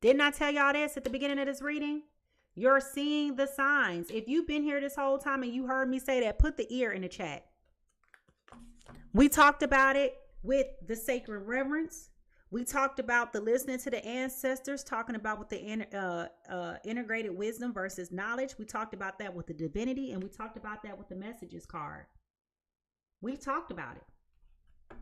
Speaker 1: Didn't I tell y'all this at the beginning of this reading? You're seeing the signs. If you've been here this whole time and you heard me say that, put the ear in the chat. We talked about it with the sacred reverence. We talked about the listening to the ancestors, talking about with the integrated wisdom versus knowledge. We talked about that with the divinity, and we talked about that with the messages card. We've talked about it.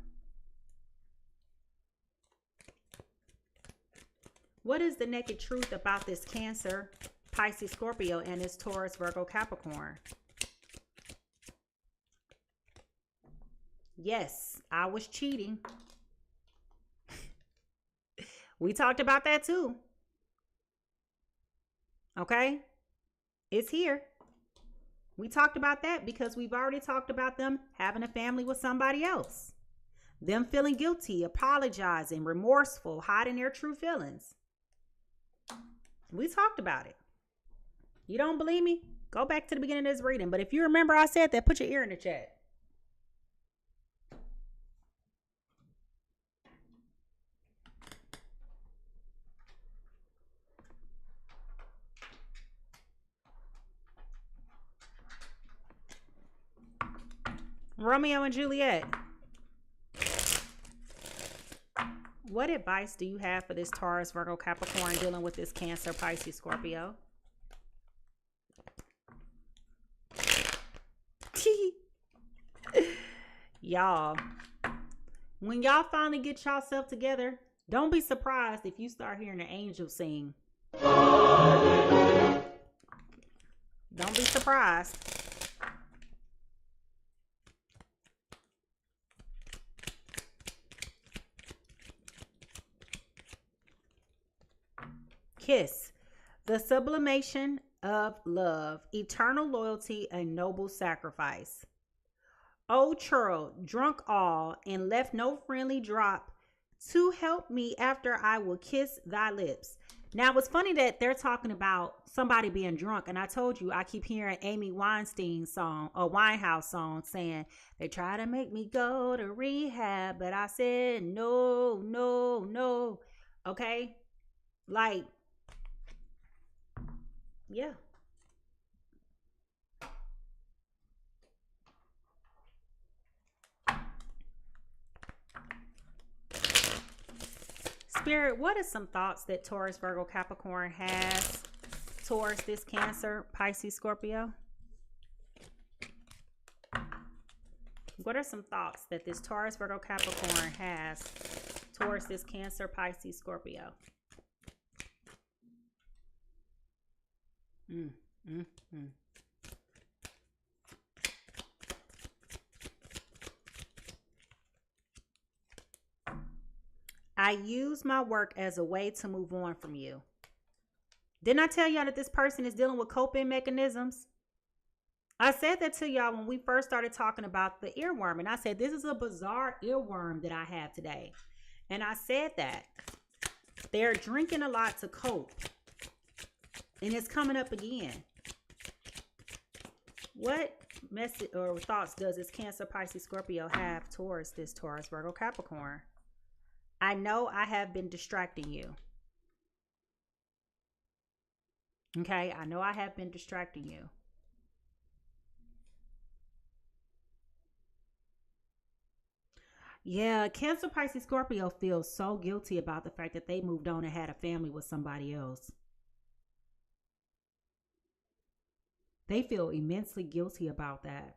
Speaker 1: What is the naked truth about this Cancer, Pisces, Scorpio, and this Taurus, Virgo, Capricorn? Yes, I was cheating. We talked about that too. Okay? It's here. We talked about that because we've already talked about them having a family with somebody else. Them feeling guilty, apologizing, remorseful, hiding their true feelings. We talked about it. You don't believe me? Go back to the beginning of this reading. But if you remember I said that, put your ear in the chat. Romeo and Juliet. What advice do you have for this Taurus, Virgo, Capricorn dealing with this Cancer, Pisces, Scorpio? Y'all, when y'all finally get yourself together, don't be surprised if you start hearing the angels sing. Don't be surprised. Kiss, the sublimation of love, eternal loyalty, and noble sacrifice. O churl, drunk all, and left no friendly drop to help me after I will kiss thy lips. Now, it's funny that they're talking about somebody being drunk, and I told you I keep hearing Amy Weinstein's song, or Winehouse song, saying they try to make me go to rehab, but I said no, no, no. Okay, like, yeah. Spirit, what are some thoughts that Taurus, Virgo, Capricorn has towards this Cancer, Pisces, Scorpio? What are some thoughts that this Taurus, Virgo, Capricorn has towards this Cancer, Pisces, Scorpio? I use my work as a way to move on from you. Didn't I tell y'all that this person is dealing with coping mechanisms? I said that to y'all when we first started talking about the earworm. And I said, this is a bizarre earworm that I have today. And I said that they're drinking a lot to cope. And it's coming up again. What message or thoughts does this Cancer, Pisces, Scorpio have towards this Taurus, Virgo, Capricorn? I know I have been distracting you. Okay, I know I have been distracting you. Yeah, Cancer, Pisces, Scorpio feels so guilty about the fact that they moved on and had a family with somebody else. They feel immensely guilty about that.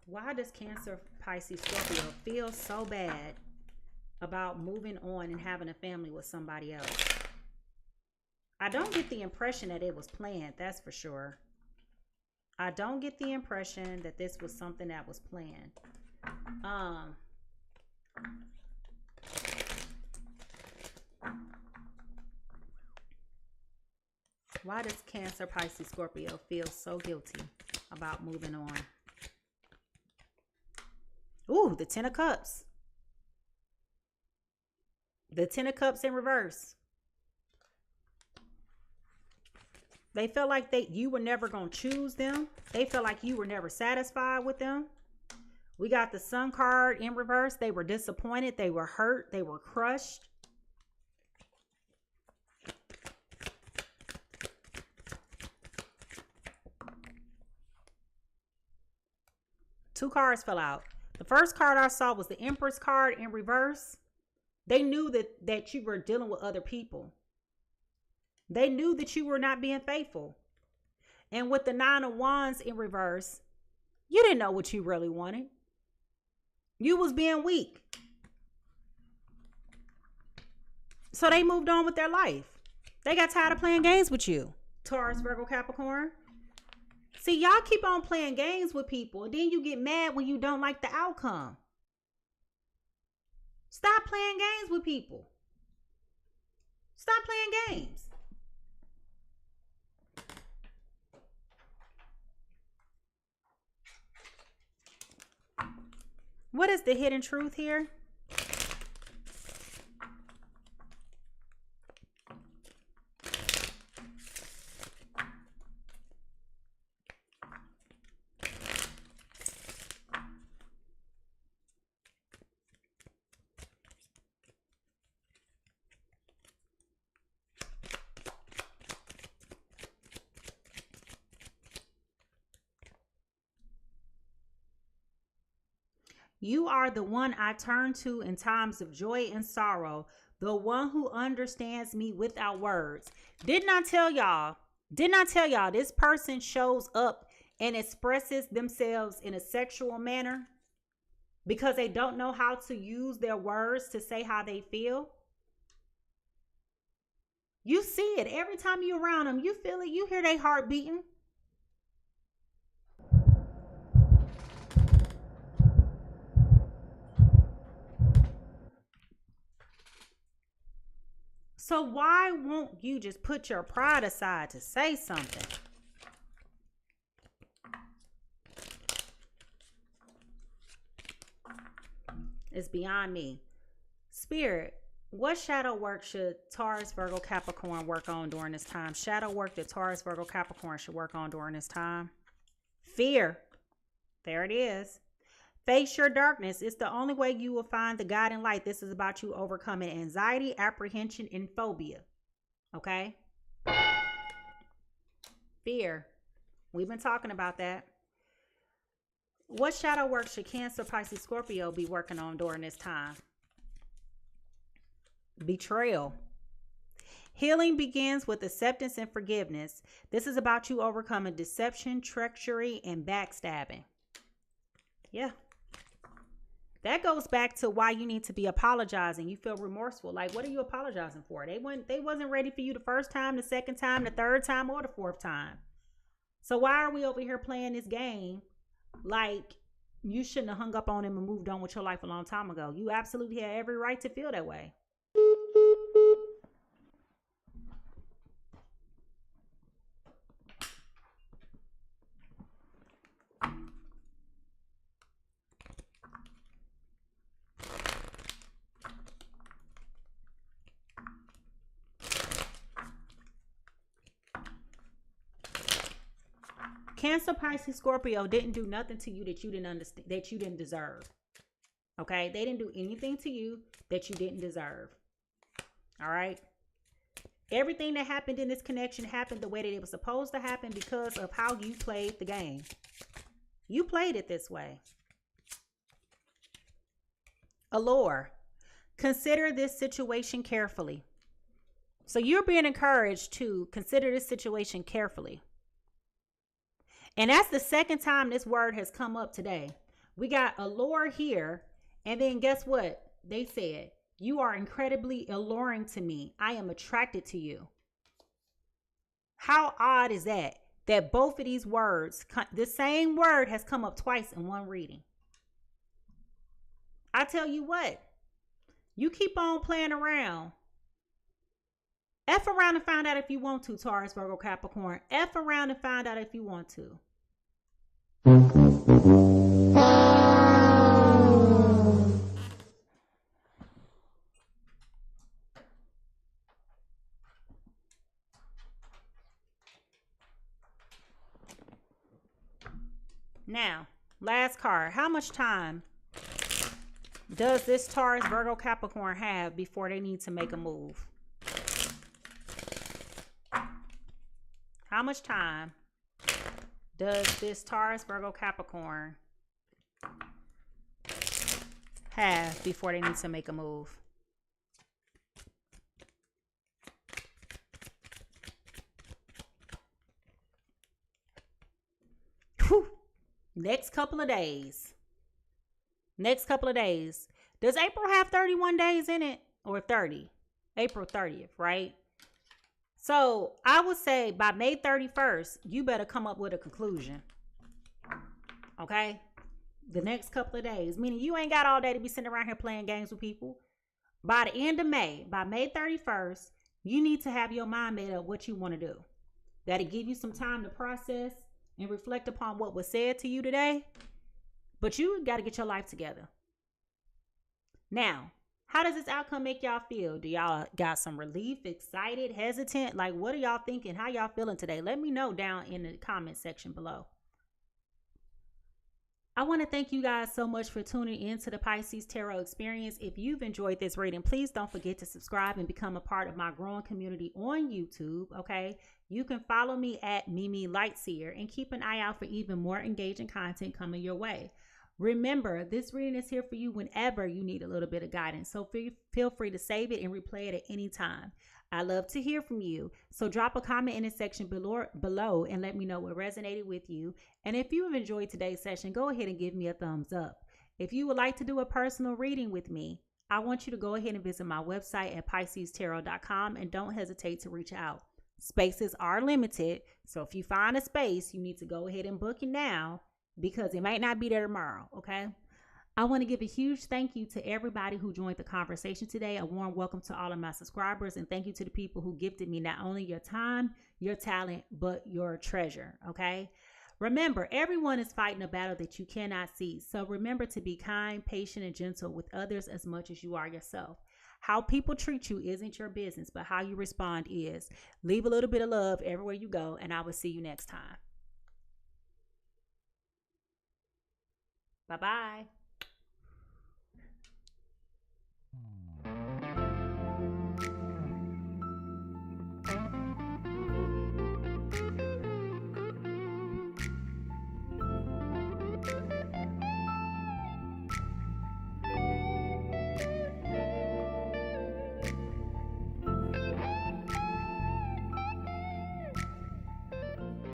Speaker 1: Why does Cancer, Pisces, Scorpio feel so bad about moving on and having a family with somebody else? I don't get the impression that it was planned, that's for sure. I don't get the impression that this was something that was planned. Why does Cancer, Pisces, Scorpio feel so guilty about moving on? Ooh, the 10 of Cups. The 10 of Cups in reverse. They felt like you were never going to choose them. They felt like you were never satisfied with them. We got the Sun card in reverse. They were disappointed. They were hurt. They were crushed. Two cards fell out. The first card I saw was the Empress card in reverse. They knew that you were dealing with other people. They knew that you were not being faithful. And with the 9 of Wands in reverse, you didn't know what you really wanted. You was being weak. So they moved on with their life. They got tired of playing games with you. Taurus, Virgo, Capricorn. See, y'all keep on playing games with people, and then you get mad when you don't like the outcome. Stop playing games with people. Stop playing games. What is the hidden truth here? You are the one I turn to in times of joy and sorrow, the one who understands me without words. Didn't I tell y'all this person shows up and expresses themselves in a sexual manner because they don't know how to use their words to say how they feel? You see it every time you're around them. You feel it. You hear their heart beating. So why won't you just put your pride aside to say something? It's beyond me. Spirit, what shadow work should Taurus, Virgo, Capricorn work on during this time? Shadow work that Taurus, Virgo, Capricorn should work on during this time? Fear. There it is. Face your darkness. It's the only way you will find the guiding light. This is about you overcoming anxiety, apprehension, and phobia. Okay? Fear. We've been talking about that. What shadow work should Cancer, Pisces, Scorpio be working on during this time? Betrayal. Healing begins with acceptance and forgiveness. This is about you overcoming deception, treachery, and backstabbing. Yeah. That goes back to why you need to be apologizing. You feel remorseful. Like, what are you apologizing for? They wasn't ready for you the first time, the second time, the third time, or the fourth time. So why are we over here playing this game like you shouldn't have hung up on him and moved on with your life a long time ago? You absolutely have every right to feel that way. Cancer, Pisces, Scorpio didn't do nothing to you that you didn't understand, that you didn't deserve. Okay? They didn't do anything to you that you didn't deserve. All right? Everything that happened in this connection happened the way that it was supposed to happen because of how you played the game. You played it this way. Allure. Consider this situation carefully. So you're being encouraged to consider this situation carefully. And that's the second time this word has come up today. We got allure here. And then guess what? They said, you are incredibly alluring to me. I am attracted to you. How odd is that? That both of these words, the same word has come up twice in one reading. I tell you what, you keep on playing around. F around and find out if you want to, Taurus, Virgo, Capricorn. F around and find out if you want to. Now, last card. How much time does this Taurus, Virgo, Capricorn have before they need to make a move? How much time does this Taurus, Virgo, Capricorn have before they need to make a move? Whew. Next couple of days. Next couple of days. Does April have 31 days in it or 30? April 30th, right? So I would say by May 31st, you better come up with a conclusion. Okay? The next couple of days. Meaning you ain't got all day to be sitting around here playing games with people. By the end of May, by May 31st, you need to have your mind made up what you want to do. That'll give you some time to process and reflect upon what was said to you today. But you got to get your life together. Now, how does this outcome make y'all feel? Do y'all got some relief, excited, hesitant? Like, what are y'all thinking? How y'all feeling today? Let me know down in the comment section below. I want to thank you guys so much for tuning in to the Pisces Tarot Experience. If you've enjoyed this reading, please don't forget to subscribe and become a part of my growing community on YouTube, okay? You can follow me at Mimi Lightseer and keep an eye out for even more engaging content coming your way. Remember, this reading is here for you whenever you need a little bit of guidance, so feel free to save it and replay it at any time. I love to hear from you, so drop a comment in the section below and let me know what resonated with you. And if you have enjoyed today's session, go ahead and give me a thumbs up. If you would like to do a personal reading with me, I want you to go ahead and visit my website at PiscesTarot.com and don't hesitate to reach out. Spaces are limited, so if you find a space, you need to go ahead and book it now because it might not be there tomorrow, okay? I want to give a huge thank you to everybody who joined the conversation today. A warm welcome to all of my subscribers, and thank you to the people who gifted me not only your time, your talent, but your treasure, okay? Remember, everyone is fighting a battle that you cannot see. So remember to be kind, patient, and gentle with others as much as you are yourself. How people treat you isn't your business, but how you respond is. Leave a little bit of love everywhere you go, and I will see you next time. Bye-bye.